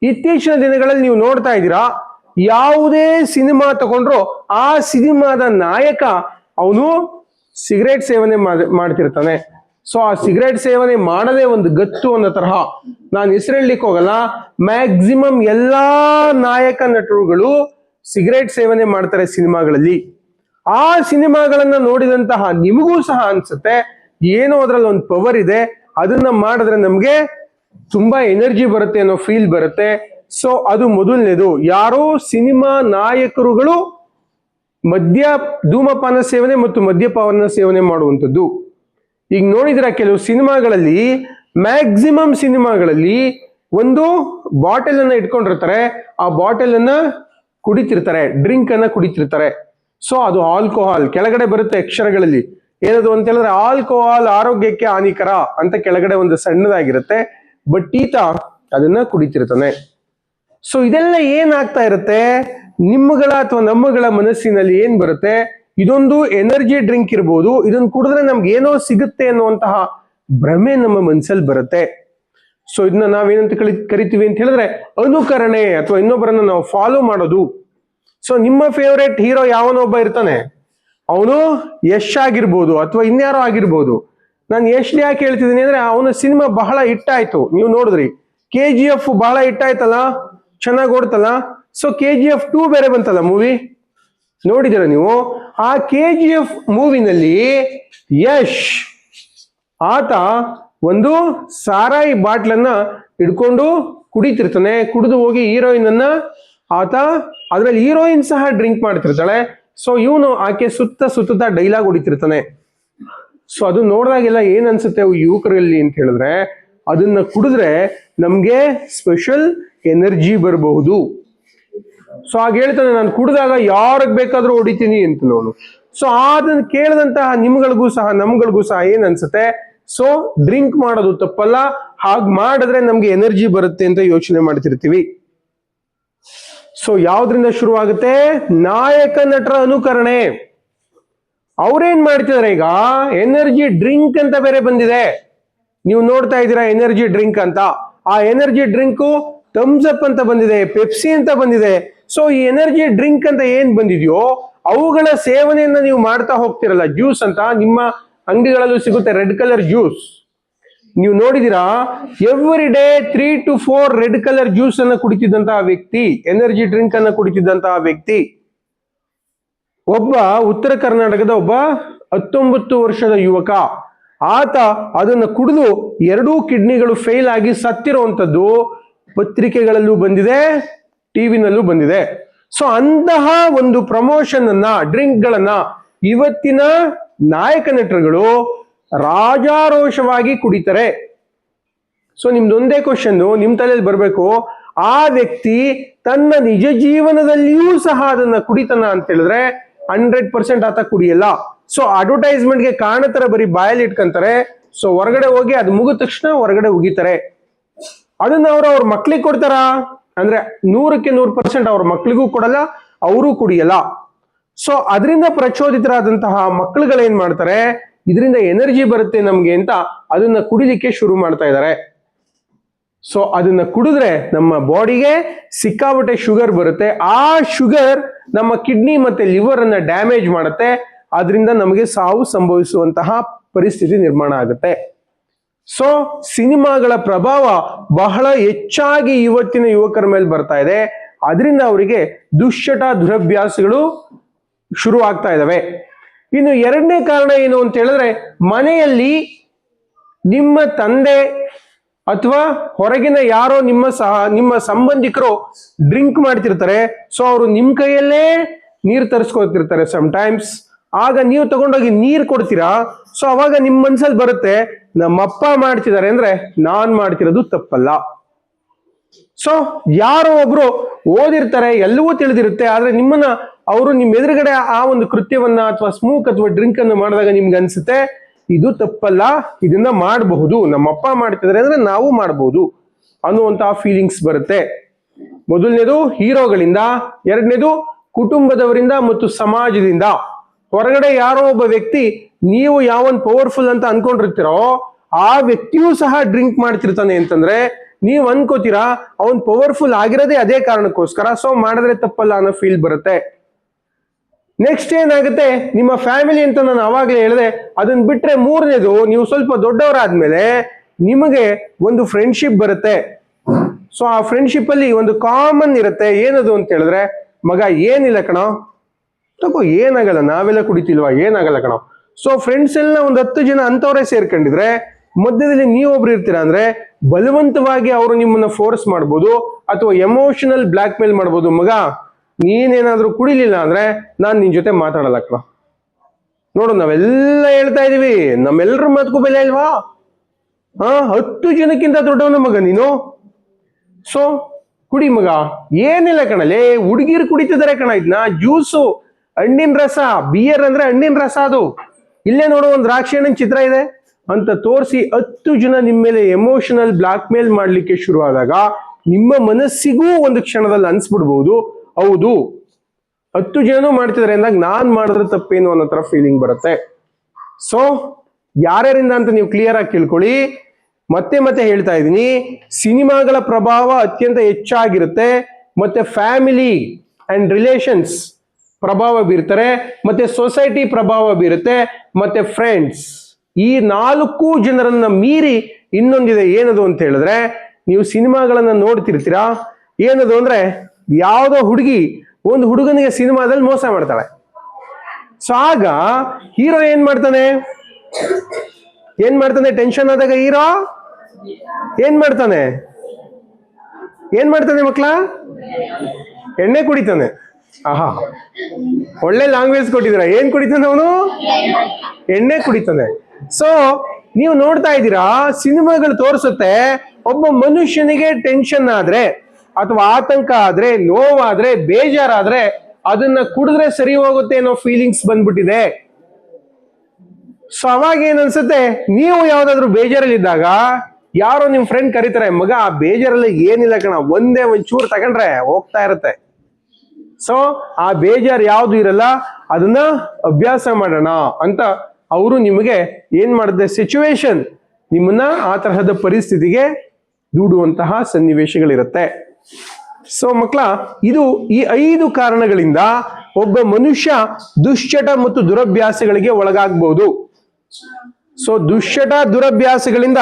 ಇತ್ತೀಚಿನ ದಿನಗಳಲ್ಲಿ ನೀವು ನೋಡ್ತಾ ಇದ್ದೀರಾ, ಯಾವುದೇ ಸಿನಿಮಾ ತಗೊಂಡ್ರು ಆ ಸಿನಿಮಾದ ನಾಯಕ ಅವನು ಸಿಗರೇಟ್ ಸೇವನೆ ಮಾಡ್ತಿರ್ತಾನೆ. ಸೊ ಆ ಸಿಗರೇಟ್ ಸೇವನೆ ಮಾಡದೇ ಒಂದು ಗತ್ತು ಅನ್ನೋ ತರಹ. ನಾನು ಹೆಸರೇಳಲಿಕ್ಕೆ ಹೋಗಲ್ಲ, ಮ್ಯಾಕ್ಸಿಮಮ್ ಎಲ್ಲಾ ನಾಯಕ ನಟರುಗಳು ಸಿಗರೇಟ್ ಸೇವನೆ ಮಾಡ್ತಾರೆ ಸಿನಿಮಾಗಳಲ್ಲಿ. ಆ ಸಿನಿಮಾಗಳನ್ನ ನೋಡಿದಂತಹ ನಿಮಗೂ ಸಹ ಅನ್ಸುತ್ತೆ ಏನೋ ಅದ್ರಲ್ಲಿ ಒಂದು ಪವರ್ ಇದೆ, ಅದನ್ನ ಮಾಡಿದ್ರೆ ನಮ್ಗೆ ತುಂಬಾ ಎನರ್ಜಿ ಬರುತ್ತೆ ಅನ್ನೋ ಫೀಲ್ ಬರುತ್ತೆ. ಸೊ ಅದು ಮೊದಲನೇದು. ಯಾರೋ ಸಿನಿಮಾ ನಾಯಕರುಗಳು ಧೂಮಪಾನ ಸೇವನೆ ಮತ್ತು ಮದ್ಯಪಾನ ಸೇವನೆ ಮಾಡುವಂಥದ್ದು. ಈಗ ನೋಡಿದ್ರ ಕೆಲವು ಸಿನಿಮಾಗಳಲ್ಲಿ, ಮ್ಯಾಕ್ಸಿಮಮ್ ಸಿನಿಮಾಗಳಲ್ಲಿ ಒಂದು ಬಾಟಲ್ ಅನ್ನ ಇಟ್ಕೊಂಡಿರ್ತಾರೆ, ಆ ಬಾಟಲ್ ಅನ್ನ ಕುಡಿತಿರ್ತಾರೆ, ಡ್ರಿಂಕ್ ಅನ್ನ ಕುಡಿತಿರ್ತಾರೆ. ಸೊ ಅದು ಆಲ್ಕೋಹಾಲ್. ಕೆಳಗಡೆ ಬರುತ್ತೆ ಅಕ್ಷರಗಳಲ್ಲಿ ಏನದು ಅಂತ ಹೇಳಿದ್ರೆ ಆಲ್ಕೋಹಾಲ್ ಆರೋಗ್ಯಕ್ಕೆ ಹಾನಿಕರ ಅಂತ ಕೆಳಗಡೆ ಒಂದು ಸಣ್ಣದಾಗಿರುತ್ತೆ. ಬಟ್ ಈತ ಅದನ್ನ ಕುಡಿತಿರ್ತಾನೆ. ಸೊ ಇದೆಲ್ಲ ಏನಾಗ್ತಾ ಇರುತ್ತೆ, ನಿಮ್ಮಗಳ ಅಥವಾ ನಮ್ಮಗಳ ಮನಸ್ಸಿನಲ್ಲಿ ಏನ್ ಬರುತ್ತೆ, ಇದೊಂದು ಎನರ್ಜಿ ಡ್ರಿಂಕ್ ಇರ್ಬೋದು, ಇದನ್ನ ಕುಡಿದ್ರೆ ನಮ್ಗೆ ಏನೋ ಸಿಗುತ್ತೆ ಅನ್ನುವಂತಹ ಭ್ರಮೆ ನಮ್ಮ ಮನಸ್ಸಲ್ಲಿ ಬರುತ್ತೆ. ಸೊ ಇದನ್ನ ನಾವೇನಂತ ಕರಿತೀವಿ ಅಂತ ಹೇಳಿದ್ರೆ ಅನುಕರಣೆ, ಅಥವಾ ಇನ್ನೊಬ್ಬರನ್ನ ನಾವು ಫಾಲೋ ಮಾಡೋದು. ಸೊ ನಿಮ್ಮ ಫೇವರೇಟ್ ಹೀರೋ ಯಾವನೊಬ್ಬ ಇರ್ತಾನೆ, ಅವನು ಯಶ್ ಆಗಿರ್ಬೋದು ಅಥವಾ ಇನ್ಯಾರೋ ಆಗಿರ್ಬೋದು. ನಾನು ಯಶ್ ಯಾಕೆ ಹೇಳ್ತಿದ್ದೀನಿ ಅಂದ್ರೆ ಅವನ ಸಿನಿಮಾ ಬಹಳ ಹಿಟ್ ಆಯ್ತು. ನೀವು ನೋಡಿದ್ರಿ KGF ಬಹಳ ಹಿಟ್ ಆಯ್ತಲ್ಲ, ಚೆನ್ನಾಗಿ ಓಡ್ತಲ್ಲ. ಸೊ KGF 2 ಬೇರೆ ಬಂತಲ್ಲ ಮೂವಿ, ನೋಡಿದಿರ ನೀವು? ಆ KGF ಮೂವಿನಲ್ಲಿ ಯಶ್ ಆತ ಒಂದು ಸಾರಾಯಿ ಬಾಟ್ಲನ್ನ ಹಿಡ್ಕೊಂಡು ಕುಡಿತಿರ್ತಾನೆ. ಕುಡಿದು ಹೋಗಿ ಹೀರೋಯಿನ್ ಅನ್ನ ಆತ, ಅದ್ರಲ್ಲಿ ಹೀರೋಯಿನ್ ಸಹ ಡ್ರಿಂಕ್ ಮಾಡ್ತಿರ್ತಾಳೆ. ಸೊ ಇವನು ಆಕೆ ಸುತ್ತ ಡೈಲಾಗ್ ಹೊಡಿತಿರ್ತಾನೆ. ಸೊ ಅದು ನೋಡಿದಾಗೆಲ್ಲ ಏನ್ ಅನ್ಸುತ್ತೆ ಯುವಕರಲ್ಲಿ ಅಂತ ಹೇಳಿದ್ರೆ, ಅದನ್ನ ಕುಡಿದ್ರೆ ನಮ್ಗೆ ಸ್ಪೆಷಲ್ ಎನರ್ಜಿ ಬರಬಹುದು. ಸೊ ಹಾಗೆ ಹೇಳ್ತಾನೆ, ನಾನು ಕುಡಿದಾಗ ಯಾರಿಗೆ ಬೇಕಾದ್ರೂ ಹೊಡಿತೀನಿ ಅಂತ ನೋಡು. ಸೊ ಅದನ್ನ ಕೇಳಿದಂತಹ ನಿಮ್ಗಳಿಗೂ ಸಹ ನಮ್ಗಳಿಗೂ ಸಹ ಏನ್ ಅನ್ಸುತ್ತೆ, ಸೊ ಡ್ರಿಂಕ್ ಮಾಡೋದು ತಪ್ಪಲ್ಲ, ಹಾಗೆ ಮಾಡಿದ್ರೆ ನಮ್ಗೆ ಎನರ್ಜಿ ಬರುತ್ತೆ ಅಂತ ಯೋಚನೆ ಮಾಡ್ತಿರ್ತೀವಿ. ಸೊ ಯಾವ್ದ್ರಿಂದ ಶುರುವಾಗುತ್ತೆ, ನಾಯಕ ನಟರ ಅನುಕರಣೆ. ಅವ್ರೇನ್ ಮಾಡ್ತಿದಾರೆ, ಈಗ ಎನರ್ಜಿ ಡ್ರಿಂಕ್ ಅಂತ ಬೇರೆ ಬಂದಿದೆ, ನೀವು ನೋಡ್ತಾ ಇದ್ದೀರಾ ಎನರ್ಜಿ ಡ್ರಿಂಕ್ ಅಂತ. ಆ ಎನರ್ಜಿ ಡ್ರಿಂಕು ಥಮ್ಸ್ ಅಪ್ ಅಂತ ಬಂದಿದೆ, ಪೆಪ್ಸಿ ಅಂತ ಬಂದಿದೆ. ಸೊ ಈ ಎನರ್ಜಿ ಡ್ರಿಂಕ್ ಅಂತ ಏನ್ ಬಂದಿದೆಯೋ ಅವುಗಳ ಸೇವನೆಯನ್ನ ನೀವು ಮಾಡ್ತಾ ಹೋಗ್ತಿರಲ್ಲ. ಜ್ಯೂಸ್ ಅಂತ ನಿಮ್ಮ ಅಂಗಡಿಗಳಲ್ಲೂ ಸಿಗುತ್ತೆ, ರೆಡ್ ಕಲರ್ ಜ್ಯೂಸ್. ನೀವು ನೋಡಿದಿರಾ, every day 3 to 4 red colour juice ಅನ್ನ ಕುಡಿತಿದ್ದಂತಹ ವ್ಯಕ್ತಿ, ಎನರ್ಜಿ ಡ್ರಿಂಕ್ ಅನ್ನ ಕುಡಿತಿದ್ದಂತಹ ವ್ಯಕ್ತಿ ಒಬ್ಬ ಉತ್ತರ ಕರ್ನಾಟಕದ ಒಬ್ಬ 19 ವರ್ಷದ ಯುವಕ. ಆತ ಅದನ್ನ ಕುಡಿದು 2 ಕಿಡ್ನಿಗಳು ಫೇಲ್ ಆಗಿ ಸತ್ತಿರುವಂತದ್ದು ಪತ್ರಿಕೆಗಳಲ್ಲೂ ಬಂದಿದೆ, ಟಿವಿನಲ್ಲೂ ಬಂದಿದೆ. ಸೊ ಅಂತಹ ಒಂದು ಪ್ರಮೋಷನ್ ಅನ್ನ, ಡ್ರಿಂಕ್ ಗಳನ್ನ ಇವತ್ತಿನ ನಾಯಕ ನಟರುಗಳು ರಾಜಾರೋಷವಾಗಿ ಕುಡಿತಾರೆ. ಸೊ ನಿಮ್ದೊಂದೇ ಕ್ವಶನ್ ನಿಮ್ ತಲೆಯಲ್ಲಿ ಬರ್ಬೇಕು, ಆ ವ್ಯಕ್ತಿ ತನ್ನ ನಿಜ ಜೀವನದಲ್ಲಿಯೂ ಸಹ ಅದನ್ನ ಕುಡಿತಾನ ಅಂತ ಹೇಳಿದ್ರೆ 100% ಆತ ಕುಡಿಯಲ್ಲ. ಸೊ ಅಡ್ವರ್ಟೈಸ್ಮೆಂಟ್ಗೆ ಕಾಣತರ ಬರೀ ಬಾಯಲ್ಲಿ ಇಟ್ಕೊಂತಾರೆ. ಸೊ ಹೊರಗಡೆ ಹೋಗಿ ಅದು ಮುಗಿದ ತಕ್ಷಣ ಹೊರಗಡೆ ಉಗಿತಾರೆ. ಅದನ್ನ ಅವ್ರ ಮಕ್ಳಿಗೆ ಕೊಡ್ತಾರ ಅಂದ್ರೆ 100ಕ್ಕೆ 100% ಅವ್ರ ಮಕ್ಳಿಗೂ ಕೊಡಲ್ಲ, ಅವರು ಕುಡಿಯಲ್ಲ. ಸೊ ಅದರಿಂದ ಪ್ರಚೋದಿತರಾದಂತಹ ಮಕ್ಕಳುಗಳೇನ್ ಮಾಡ್ತಾರೆ, ಇದರಿಂದ ಎನರ್ಜಿ ಬರುತ್ತೆ ನಮ್ಗೆ ಅಂತ ಅದನ್ನ ಕುಡಿಲಿಕ್ಕೆ ಶುರು ಮಾಡ್ತಾ ಇದ್ದಾರೆ. ಸೊ ಅದನ್ನ ಕುಡಿದ್ರೆ ನಮ್ಮ ಬಾಡಿಗೆ ಸಿಕ್ಕಾಪಟ್ಟೆ ಶುಗರ್ ಬರುತ್ತೆ. ಆ ಶುಗರ್ ನಮ್ಮ ಕಿಡ್ನಿ ಮತ್ತೆ ಲಿವರ್ ಅನ್ನ ಡ್ಯಾಮೇಜ್ ಮಾಡುತ್ತೆ. ಅದರಿಂದ ನಮಗೆ ಸಾವು ಸಂಭವಿಸುವಂತಹ ಪರಿಸ್ಥಿತಿ ನಿರ್ಮಾಣ ಆಗುತ್ತೆ. ಸೊ ಸಿನಿಮಾಗಳ ಪ್ರಭಾವ ಬಹಳ ಹೆಚ್ಚಾಗಿ ಇವತ್ತಿನ ಯುವಕರ ಮೇಲೆ ಬರ್ತಾ ಇದೆ. ಅದರಿಂದ ಅವರಿಗೆ ದುಶ್ಚಟ ದುರಭ್ಯಾಸಗಳು ಶುರು ಆಗ್ತಾ ಇದಾವೆ. ಇನ್ನು ಎರಡನೇ ಕಾರಣ ಏನು ಅಂತ ಹೇಳಿದ್ರೆ, ಮನೆಯಲ್ಲಿ ನಿಮ್ಮ ತಂದೆ ಅಥವಾ ಹೊರಗಿನ ಯಾರೋ ನಿಮ್ಮ ಸಂಬಂಧಿಕರು ಡ್ರಿಂಕ್ ಮಾಡ್ತಿರ್ತಾರೆ. ಸೊ ಅವರು ನಿಮ್ ಕೈಯಲ್ಲೇ ನೀರು ತರಿಸ್ಕೊತಿರ್ತಾರೆ ಸಮ್ಟೈಮ್ಸ್. ಆಗ ನೀವು ತಗೊಂಡೋಗಿ ನೀರು ಕೊಡ್ತೀರಾ. ಸೊ ಅವಾಗ ನಿಮ್ ಮನ್ಸಲ್ಲಿ ಬರುತ್ತೆ, ನಮ್ಮಪ್ಪ ಮಾಡ್ತಿದ್ದಾರೆ ಅಂದ್ರೆ ನಾನ್ ಮಾಡ್ತಿರೋದು ತಪ್ಪಲ್ಲ. ಸೊ ಯಾರೋ ಒಬ್ರು ಓದಿರ್ತಾರೆ, ಎಲ್ಲವೂ ತಿಳಿದಿರುತ್ತೆ, ಆದ್ರೆ ನಿಮ್ಮನ್ನ ಅವರು ನಿಮ್ ಎದುರುಗಡೆ ಆ ಒಂದು ಕೃತ್ಯವನ್ನ ಅಥವಾ ಸ್ಮೋಕ್ ಅಥವಾ ಡ್ರಿಂಕ್ ಅನ್ನು ಮಾಡಿದಾಗ ನಿಮ್ಗೆ ಅನ್ಸುತ್ತೆ ಇದು ತಪ್ಪಲ್ಲ, ಇದನ್ನ ಮಾಡಬಹುದು, ನಮ್ಮಪ್ಪ ಮಾಡ್ತಿದ್ದಾರೆ ಅಂದ್ರೆ ನಾವು ಮಾಡಬಹುದು ಅನ್ನುವಂತಹ ಫೀಲಿಂಗ್ಸ್ ಬರುತ್ತೆ. ಮೊದಲನೇದು ಹೀರೋಗಳಿಂದ, ಎರಡನೇದು ಕುಟುಂಬದವರಿಂದ ಮತ್ತು ಸಮಾಜದಿಂದ. ಹೊರಗಡೆ ಯಾರೋ ಒಬ್ಬ ವ್ಯಕ್ತಿ ನೀವು ಯಾವನ್ ಪವರ್ಫುಲ್ ಅಂತ ಅನ್ಕೊಂಡಿರ್ತೀರೋ ಆ ವ್ಯಕ್ತಿಯೂ ಸಹ ಡ್ರಿಂಕ್ ಮಾಡ್ತಿರ್ತಾನೆ ಅಂತಂದ್ರೆ ನೀವು ಅನ್ಕೋತೀರಾ ಅವನ್ ಪವರ್ಫುಲ್ ಆಗಿರೋದೇ ಅದೇ ಕಾರಣಕ್ಕೋಸ್ಕರ, ಸೊ ಮಾಡಿದ್ರೆ ತಪ್ಪಲ್ಲ ಅನ್ನೋ ಫೀಲ್ ಬರುತ್ತೆ. ನೆಕ್ಸ್ಟ್ ಏನಾಗುತ್ತೆ, ನಿಮ್ಮ ಫ್ಯಾಮಿಲಿ ಅಂತ ನಾನು ಅವಾಗಲೇ ಹೇಳಿದೆ. ಅದನ್ನ ಬಿಟ್ರೆ ಮೂರನೇದು, ನೀವು ಸ್ವಲ್ಪ ದೊಡ್ಡವರಾದ್ಮೇಲೆ ನಿಮಗೆ ಒಂದು ಫ್ರೆಂಡ್ಶಿಪ್ ಬರುತ್ತೆ. ಸೊ ಆ ಫ್ರೆಂಡ್ಶಿಪ್ ಅಲ್ಲಿ ಒಂದು ಕಾಮನ್ ಇರುತ್ತೆ. ಏನದು ಅಂತ ಹೇಳಿದ್ರೆ, ಮಗ ಏನಿಲ್ಲ ಕಣೋ, ತಗೋ ಏನಾಗಲ್ಲ, ನಾವೆಲ್ಲ ಕುಡಿತಿಲ್ವಾ, ಏನಾಗಲ್ಲ ಕಣೋ. ಸೊ ಫ್ರೆಂಡ್ಸ್ ಎಲ್ಲ ಒಂದು 10 ಜನ ಅಂತವರೇ ಸೇರ್ಕೊಂಡಿದ್ರೆ ಮಧ್ಯದಲ್ಲಿ ನೀವೊಬ್ರು ಇರ್ತೀರಾ ಅಂದ್ರೆ ಬಲವಂತವಾಗಿ ಅವರು ನಿಮ್ಮನ್ನ ಫೋರ್ಸ್ ಮಾಡ್ಬೋದು ಅಥವಾ ಎಮೋಷನಲ್ ಬ್ಲಾಕ್ ಮೇಲ್ ಮಾಡ್ಬೋದು. ಮಗ ನೀನೇನಾದ್ರೂ ಕುಡಿಲಿಲ್ಲ ಅಂದ್ರೆ ನಾನ್ ನಿನ್ ಜೊತೆ ಮಾತಾಡಲ್ಲ ಕಣ. ನೋಡು, ನಾವೆಲ್ಲ ಹೇಳ್ತಾ ಇದೀವಿ, ನಮ್ಮೆಲ್ಲರ ಮಾತಕ್ಕೂ ಬೆಲೆ ಇಲ್ವಾ? 10 ಜನಕ್ಕಿಂತ ದೊಡ್ಡವನ ಮಗ ನೀನು. ಸೊ ಕುಡಿ ಮಗ, ಏನಿಲ್ಲ ಕಣಲೆ, ಹುಡುಗಿರು ಕುಡಿತಿದ್ದಾರೆ ಕಣ ಇದನ್ನ, ಜ್ಯೂಸು, ಹಣ್ಣಿನ ರಸ, ಬಿಯರ್ ಅಂದ್ರೆ ಹಣ್ಣಿನ ರಸ ಅದು. ಇಲ್ಲೇ ನೋಡು, ಒಂದು ದ್ರಾಕ್ಷಿ ಹಣ್ಣಿನ ಚಿತ್ರ ಇದೆ ಅಂತ ತೋರಿಸಿ 10 ಜನ ನಿಮ್ಮ ಮೇಲೆ ಎಮೋಷನಲ್ ಬ್ಲಾಕ್ ಮೇಲ್ ಮಾಡ್ಲಿಕ್ಕೆ ಶುರು ಆದಾಗ ನಿಮ್ಮ ಮನಸ್ಸಿಗೂ ಒಂದು ಕ್ಷಣದಲ್ಲಿ ಅನ್ಸ್ಬಿಡ್ಬಹುದು, ಹೌದು 10 ಜನನೂ ಮಾಡ್ತಿದ್ದಾರೆ ಅಂದಾಗ ನಾನ್ ಮಾಡಿದ್ರೆ ತಪ್ಪೇನು ಅನ್ನೋ ತರ ಫೀಲಿಂಗ್ ಬರುತ್ತೆ. ಸೊ ಯಾರ್ಯಾರಿಂದ ಅಂತ ನೀವು ಕ್ಲಿಯರ್ ಆಗಿ ತಿಳ್ಕೊಳ್ಳಿ. ಮತ್ತೆ ಮತ್ತೆ ಹೇಳ್ತಾ ಇದ್ದೀನಿ, ಸಿನಿಮಾಗಳ ಪ್ರಭಾವ ಅತ್ಯಂತ ಹೆಚ್ಚಾಗಿರುತ್ತೆ. ಮತ್ತೆ ಫ್ಯಾಮಿಲಿ ಅಂಡ್ ರಿಲೇಷನ್ಸ್ ಪ್ರಭಾವ ಬೀರ್ತಾರೆ, ಮತ್ತೆ ಸೊಸೈಟಿ ಪ್ರಭಾವ ಬೀರುತ್ತೆ, ಮತ್ತೆ ಫ್ರೆಂಡ್ಸ್. ಈ 4 ಜನರನ್ನ ಮೀರಿ ಇನ್ನೊಂದಿದೆ. ಏನದು ಅಂತ ಹೇಳಿದ್ರೆ, ನೀವು ಸಿನಿಮಾಗಳನ್ನ ನೋಡ್ತಿರ್ತೀರಾ. ಏನದು ಅಂದ್ರೆ, ಯಾವುದೋ ಹುಡುಗಿ ಒಂದು ಹುಡುಗನಿಗೆ ಸಿನಿಮಾದಲ್ಲಿ ಮೋಸ ಮಾಡ್ತಾಳೆ. ಸೊ ಆಗ ಹೀರೋ ಏನ್ ಮಾಡ್ತಾನೆ ಟೆನ್ಷನ್ ಆದಾಗ ಹೀರೋ ಏನ್ ಮಾಡ್ತಾನೆ ಮಕ್ಳ? ಎಣ್ಣೆ ಕುಡಿತಾನೆ. ಆಹಾ, ಒಳ್ಳೆ ಲ್ಯಾಂಗ್ವೇಜ್ ಕೊಟ್ಟಿದ್ದೀರಾ. ಏನ್ ಕುಡಿತಾನೆ ಅವನು? ಎಣ್ಣೆ ಕುಡಿತಾನೆ. ಸೊ ನೀವು ನೋಡ್ತಾ ಇದ್ದೀರಾ, ಸಿನಿಮಾಗಳು ತೋರಿಸುತ್ತೆ ಒಬ್ಬ ಮನುಷ್ಯನಿಗೆ ಟೆನ್ಷನ್ ಆದ್ರೆ ಅಥವಾ ಆತಂಕ ಆದ್ರೆ, ನೋವಾದ್ರೆ, ಬೇಜಾರಾದ್ರೆ ಅದನ್ನ ಕುಡಿದ್ರೆ ಸರಿ ಹೋಗುತ್ತೆ ಅನ್ನೋ ಫೀಲಿಂಗ್ಸ್ ಬಂದ್ಬಿಟ್ಟಿದೆ. ಸೊ ಅವಾಗ ಏನ್ ಅನ್ಸುತ್ತೆ, ನೀವು ಯಾವ್ದಾದ್ರು ಬೇಜಾರಲ್ಲಿದ್ದಾಗ ಯಾರೋ ನಿಮ್ ಫ್ರೆಂಡ್ ಕರೀತಾರೆ, ಮಗ ಆ ಬೇಜಾರಲ್ಲಿ ಏನಿಲ್ಲ ಕಣ, ಒಂದೇ ಒಂಚೂರು ತಗೊಂಡ್ರೆ ಹೋಗ್ತಾ ಇರುತ್ತೆ. ಸೊ ಆ ಬೇಜಾರು ಯಾವ್ದು ಇರಲ್ಲ, ಅದನ್ನ ಅಭ್ಯಾಸ ಮಾಡೋಣ ಅಂತ ಅವರು ನಿಮಗೆ ಏನ್ ಮಾಡಿದೆ, ಸಿಚುವೇಶನ್ ನಿಮ್ಮನ್ನ ಆ ತರಹದ ಪರಿಸ್ಥಿತಿಗೆ ದೂಡುವಂತಹ ಸನ್ನಿವೇಶಗಳಿರುತ್ತೆ. ಸೊ ಮಕ್ಕಳ, ಇದು ಈ 5 ಕಾರಣಗಳಿಂದ ಒಬ್ಬ ಮನುಷ್ಯ ದುಶ್ಚಟ ಮತ್ತು ದುರಭ್ಯಾಸಗಳಿಗೆ ಒಳಗಾಗಬಹುದು. ಸೊ ದುಶ್ಚಟ ದುರಭ್ಯಾಸಗಳಿಂದ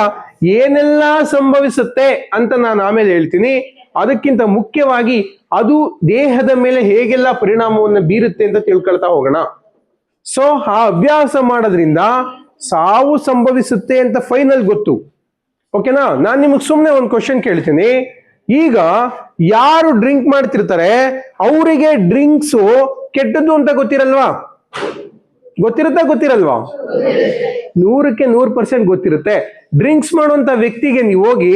ಏನೆಲ್ಲ ಸಂಭವಿಸುತ್ತೆ ಅಂತ ನಾನು ಆಮೇಲೆ ಹೇಳ್ತೀನಿ. ಅದಕ್ಕಿಂತ ಮುಖ್ಯವಾಗಿ ಅದು ದೇಹದ ಮೇಲೆ ಹೇಗೆಲ್ಲ ಪರಿಣಾಮವನ್ನು ಬೀರುತ್ತೆ ಅಂತ ತಿಳ್ಕೊಳ್ತಾ ಹೋಗೋಣ. ಸೊ ಆ ಅಭ್ಯಾಸ ಮಾಡೋದ್ರಿಂದ ಸಾವು ಸಂಭವಿಸುತ್ತೆ ಅಂತ ಫೈನಲ್ ಗೊತ್ತು. ಓಕೆನಾ? ನಾನು ನಿಮಗೆ ಸುಮ್ಮನೆ ಒಂದು ಕ್ವಶನ್ ಕೇಳ್ತೀನಿ. ಈಗ ಯಾರು ಡ್ರಿಂಕ್ ಮಾಡ್ತಿರ್ತಾರೆ ಅವರಿಗೆ ಡ್ರಿಂಕ್ಸು ಕೆಟ್ಟದ್ದು ಅಂತ ಗೊತ್ತಿರಲ್ವಾ? ಗೊತ್ತಿರಲ್ವಾ? 100ಕ್ಕೆ 100% ಗೊತ್ತಿರುತ್ತೆ. ಡ್ರಿಂಕ್ಸ್ ಮಾಡುವಂತ ವ್ಯಕ್ತಿಗೆ ನೀವು ಹೋಗಿ,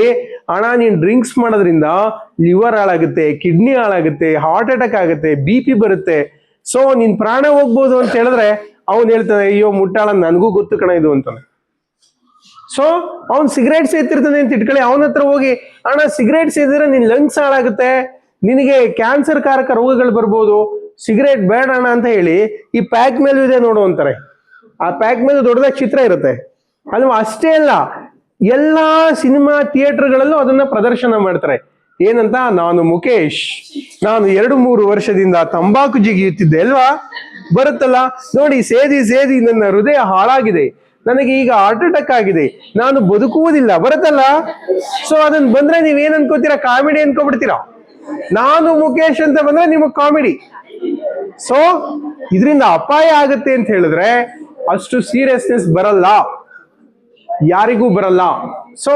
ಅಣ್ಣ ನೀನ್ ಡ್ರಿಂಕ್ಸ್ ಮಾಡೋದ್ರಿಂದ ಲಿವರ್ ಹಾಳಾಗುತ್ತೆ, ಕಿಡ್ನಿ ಹಾಳಾಗುತ್ತೆ, ಹಾರ್ಟ್ ಅಟ್ಯಾಕ್ ಆಗುತ್ತೆ, BP ಬರುತ್ತೆ, ಸೊ ನಿನ್ ಪ್ರಾಣ ಹೋಗ್ಬೋದು ಅಂತ ಹೇಳಿದ್ರೆ ಅವನ್ ಹೇಳ್ತಾನೆ, ಅಯ್ಯೋ ಮುಟ್ಟಾಳ, ನನಗೂ ಗೊತ್ತು ಕಣ ಇದು ಅಂತಾನೆ. ಸೊ ಅವ್ನ್ ಸಿಗರೇಟ್ ಸೇತಿರ್ತಾನೆ ಅಂತ ಇಟ್ಕೊಳ್ಳಿ, ಅವನ ಹತ್ರ ಹೋಗಿ, ಅಣ್ಣ ಸಿಗರೇಟ್ ಸೇದಿದ್ರೆ ನಿನ್ ಲಂಗ್ಸ್ ಹಾಳಾಗುತ್ತೆ, ನಿನಗೆ ಕ್ಯಾನ್ಸರ್ ಕಾರಕ ರೋಗಗಳು ಬರ್ಬೋದು, ಸಿಗರೇಟ್ ಬೇಡ ಅಣ್ಣ ಅಂತ ಹೇಳಿ ಈ ಪ್ಯಾಕ್ ಮೇಲೂ ಇದೆ ನೋಡು ಅಂತಾರೆ. ಆ ಪ್ಯಾಕ್ ಮೇಲೆ ದೊಡ್ಡದಾಗಿ ಚಿತ್ರ ಇರುತ್ತೆ ಅಲ್ವಾ? ಅಷ್ಟೇ ಅಲ್ಲ, ಎಲ್ಲಾ ಸಿನಿಮಾ ಥಿಯೇಟರ್ಗಳಲ್ಲೂ ಅದನ್ನ ಪ್ರದರ್ಶನ ಮಾಡ್ತಾರೆ. ಏನಂತ, ನಾನು ಮುಖೇಶ್, ನಾನು 2-3 ವರ್ಷದಿಂದ ತಂಬಾಕು ಜಿಗಿಯುತ್ತಿದ್ದೆ ಅಲ್ವಾ, ಬರುತ್ತಲ್ಲ ನೋಡಿ, ಸೇದಿ ಸೇದಿ ನನ್ನ ಹೃದಯ ಹಾಳಾಗಿದೆ, ನನಗೆ ಈಗ ಹಾರ್ಟ್ ಅಟ್ಯಾಕ್ ಆಗಿದೆ, ನಾನು ಬದುಕುವುದಿಲ್ಲ, ಬರುತ್ತಲ್ಲ. ಸೊ ಅದನ್ನ ಬಂದ್ರೆ ನೀವೇನ್ ಅನ್ಕೋತೀರಾ? ಕಾಮಿಡಿ ಅನ್ಕೋಬಿಡ್ತೀರಾ. ನಾನು ಮುಖೇಶ್ ಅಂತ ಬಂದ್ರೆ ನಿಮಗ್ ಕಾಮಿಡಿ. ಸೊ ಇದರಿಂದ ಅಪಾಯ ಆಗುತ್ತೆ ಅಂತ ಹೇಳಿದ್ರೆ ಅಷ್ಟು ಸೀರಿಯಸ್ನೆಸ್ ಬರಲ್ಲ, ಯಾರಿಗೂ ಬರಲ್ಲ. ಸೊ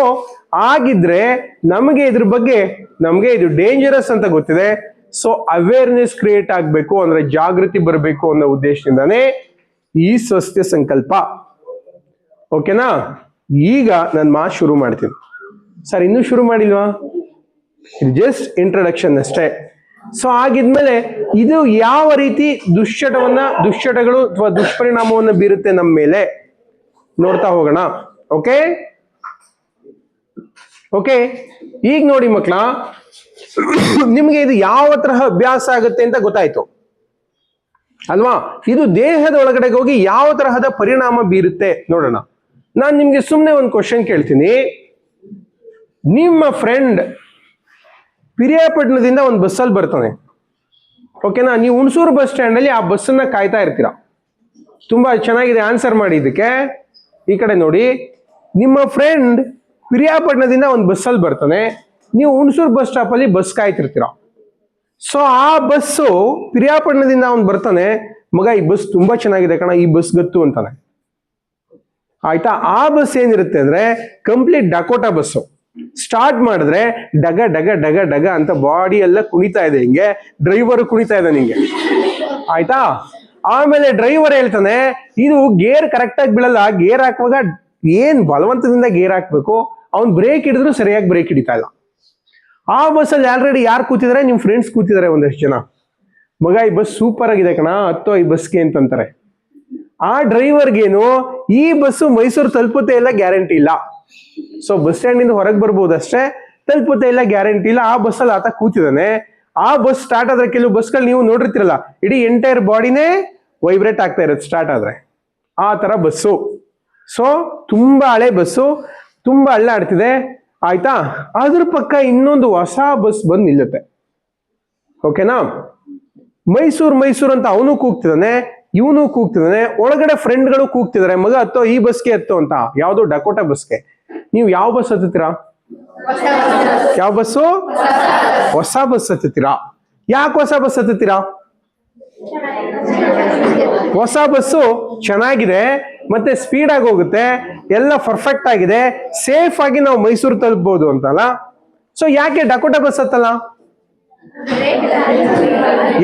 ಆಗಿದ್ರೆ ನಮಗೆ ಇದ್ರ ಬಗ್ಗೆ ಇದು ಡೇಂಜರಸ್ ಅಂತ ಗೊತ್ತಿದೆ. ಸೊ ಅವೇರ್ನೆಸ್ ಕ್ರಿಯೇಟ್ ಆಗ್ಬೇಕು, ಅಂದ್ರೆ ಜಾಗೃತಿ ಬರಬೇಕು ಅನ್ನೋ ಉದ್ದೇಶದಿಂದಾನೇ ಈ ಸ್ವಸ್ಥ ಸಂಕಲ್ಪ. ಓಕೆನಾ? ಈಗ ನಾನು ಮಾತು ಶುರು ಮಾಡ್ತೀನಿ. ಸರ್ ಇನ್ನೂ ಶುರು ಮಾಡಿಲ್ವಾ? ಜಸ್ಟ್ ಇಂಟ್ರಡಕ್ಷನ್ ಅಷ್ಟೇ. ಸೊ ಆಗಿದ್ಮೇಲೆ ಇದು ಯಾವ ರೀತಿ ದುಶ್ಚಟಗಳು ಅಥವಾ ದುಷ್ಪರಿಣಾಮವನ್ನು ಬೀರುತ್ತೆ ನಮ್ಮ ಮೇಲೆ ನೋಡ್ತಾ ಹೋಗೋಣ. ಓಕೆ ಈಗ ನೋಡಿ ಮಕ್ಕಳ, ನಿಮ್ಗೆ ಇದು ಯಾವ ತರಹ ಅಭ್ಯಾಸ ಆಗುತ್ತೆ ಅಂತ ಗೊತ್ತಾಯ್ತು ಅಲ್ವಾ? ಇದು ದೇಹದ ಒಳಗಡೆ ಹೋಗಿ ಯಾವ ತರಹದ ಪರಿಣಾಮ ಬೀರುತ್ತೆ ನೋಡೋಣ. ನಾನು ನಿಮ್ಗೆ ಸುಮ್ಮನೆ ಒಂದು ಕ್ವಶನ್ ಕೇಳ್ತೀನಿ. ನಿಮ್ಮ ಫ್ರೆಂಡ್ ಪಿರಿಯಾಪಟ್ಟಣದಿಂದ ಒಂದು ಬಸ್ಸಲ್ಲಿ ಬರ್ತಾನೆ. ಓಕೆನಾ? ನೀವು ಹುಣಸೂರು ಬಸ್ ಸ್ಟ್ಯಾಂಡ್ ಅಲ್ಲಿ ಆ ಬಸ್ಸನ್ನ ಕಾಯ್ತಾ ಇರ್ತೀರಾ. ತುಂಬಾ ಚೆನ್ನಾಗಿದೆ ಆನ್ಸರ್ ಮಾಡಿ ಇದಕ್ಕೆ. ಈ ಕಡೆ ನೋಡಿ, ನಿಮ್ಮ ಫ್ರೆಂಡ್ ಪಿರಿಯಾಪಟ್ಟಣದಿಂದ ಒಂದು ಬಸ್ಸಲ್ಲಿ ಬರ್ತಾನೆ, ನೀವು ಹುಣಸೂರು ಬಸ್ ಸ್ಟಾಪ್ ಅಲ್ಲಿ ಬಸ್ ಕಾಯ್ತಿರ್ತೀರಾ. ಸೊ ಆ ಬಸ್ಸು ಪಿರಿಯಾಪಟ್ಟಣದಿಂದ ಅವ್ನು ಬರ್ತಾನೆ, ಮಗ ಈ ಬಸ್ ತುಂಬಾ ಚೆನ್ನಾಗಿದೆ ಕಣ, ಈ ಬಸ್ ಗೊತ್ತು ಅಂತಾನೆ. ಆಯ್ತಾ? ಆ ಬಸ್ ಏನಿರುತ್ತೆ ಅಂದ್ರೆ ಕಂಪ್ಲೀಟ್ ಡಕೋಟಾ ಬಸ್ಸು. ಸ್ಟಾರ್ಟ್ ಮಾಡಿದ್ರೆ ಡಗ ಡಗ ಡಗ ಡಗ ಅಂತ ಬಾಡಿ ಎಲ್ಲ ಕುಣಿತಾ ಇದೆ, ಹಿಂಗೆ ಡ್ರೈವರ್ ಕುಣಿತಾ ಇದ್ದಾನೆ ಹಿಂಗೆ. ಆಯ್ತಾ? ಆಮೇಲೆ ಡ್ರೈವರ್ ಹೇಳ್ತಾನೆ, ಇದು ಗೇರ್ ಕರೆಕ್ಟ್ ಆಗಿ ಬೀಳಲ್ಲ, ಗೇರ್ ಹಾಕುವಾಗ ಏನ್ ಬಲವಂತದಿಂದ ಗೇರ್ ಹಾಕ್ಬೇಕು, ಅವ್ನ್ ಬ್ರೇಕ್ ಹಿಡಿದ್ರು ಸರಿಯಾಗಿ ಬ್ರೇಕ್ ಹಿಡಿತಾ ಇಲ್ಲ. ಆ ಬಸ್ಸಲ್ಲಿ ಆಲ್ರೆಡಿ ಯಾರು ಕೂತಿದ್ದಾರೆ? ನಿಮ್ ಫ್ರೆಂಡ್ಸ್ ಕೂತಿದ್ದಾರೆ ಒಂದಷ್ಟು ಜನ. ಮಗ ಈ ಬಸ್ ಸೂಪರ್ ಆಗಿದೆ ಕಣ, ಹತ್ತೋ ಈ ಬಸ್ಗೆ ಅಂತಂತಾರೆ. ಆ ಡ್ರೈವರ್ಗೇನು ಈ ಬಸ್ಸು ಮೈಸೂರು ತಲುಪುತ್ತೆ ಇಲ್ಲ ಗ್ಯಾರಂಟಿ ಇಲ್ಲ. ಸೊ ಬಸ್ ಸ್ಟ್ಯಾಂಡ್ ಇಂದ ಹೊರಗೆ ಬರ್ಬೋದು ಅಷ್ಟೇ, ತಲುಪುತ್ತೆ ಇಲ್ಲ ಗ್ಯಾರಂಟಿ ಇಲ್ಲ. ಆ ಬಸ್ಸಲ್ಲಿ ಆತ ಕೂತಿದ್ದಾನೆ. ಆ ಬಸ್ ಸ್ಟಾರ್ಟ್ ಆದ್ರೆ, ಕೆಲವು ಬಸ್ಗಳು ನೀವು ನೋಡಿರ್ತಿರಲ್ಲ, ಇಡೀ ಎಂಟೈರ್ ಬಾಡಿನೇ ವೈಬ್ರೇಟ್ ಆಗ್ತಾ ಇರುತ್ತೆ ಸ್ಟಾರ್ಟ್ ಆದ್ರೆ. ಆ ತರ ಬಸ್ಸು. ಸೊ ತುಂಬಾ ಹಳೆ ಬಸ್ಸು, ತುಂಬಾ ಅಳ್ಳಾಡ್ತಿದೆ. ಆಯ್ತಾ? ಅದ್ರ ಪಕ್ಕ ಇನ್ನೊಂದು ಹೊಸ ಬಸ್ ಬಂದು ನಿಲ್ಲುತ್ತೆ. ಓಕೆನಾ? ಮೈಸೂರು ಅಂತ ಅವನು ಕೂಗ್ತಿದ್ದಾನೆ, ಇವನು ಕೂಗ್ತಿದ್ದಾನೆ, ಒಳಗಡೆ ಫ್ರೆಂಡ್ಗಳು ಕೂಗ್ತಿದ್ದಾರೆ, ಮಗ ಹತ್ತೋ ಈ ಬಸ್ಗೆ ಹತ್ತೋ ಅಂತ. ಯಾವ್ದು? ಡಕೋಟಾ ಬಸ್ಗೆ. ನೀವು ಯಾವ ಬಸ್ ಹತ್ತುತ್ತೀರಾ? ಯಾವ ಬಸ್ಸು? ಹೊಸ ಬಸ್ ಹತ್ತುತ್ತೀರಾ. ಯಾಕೆ ಹೊಸ ಬಸ್ ಹತ್ತುತ್ತೀರಾ? ಹೊಸ ಬಸ್ಸು ಚೆನ್ನಾಗಿದೆ, ಮತ್ತೆ ಸ್ಪೀಡ್ ಆಗಿ ಹೋಗುತ್ತೆ, ಎಲ್ಲ ಪರ್ಫೆಕ್ಟ್ ಆಗಿದೆ, ಸೇಫ್ ಆಗಿ ನಾವು ಮೈಸೂರು ತಲುಪಬಹುದು ಅಂತಲ್ಲ. ಸೊ ಯಾಕೆ ಡಕೋಟಾ ಬಸ್ ಹತ್ತಲ್ಲ?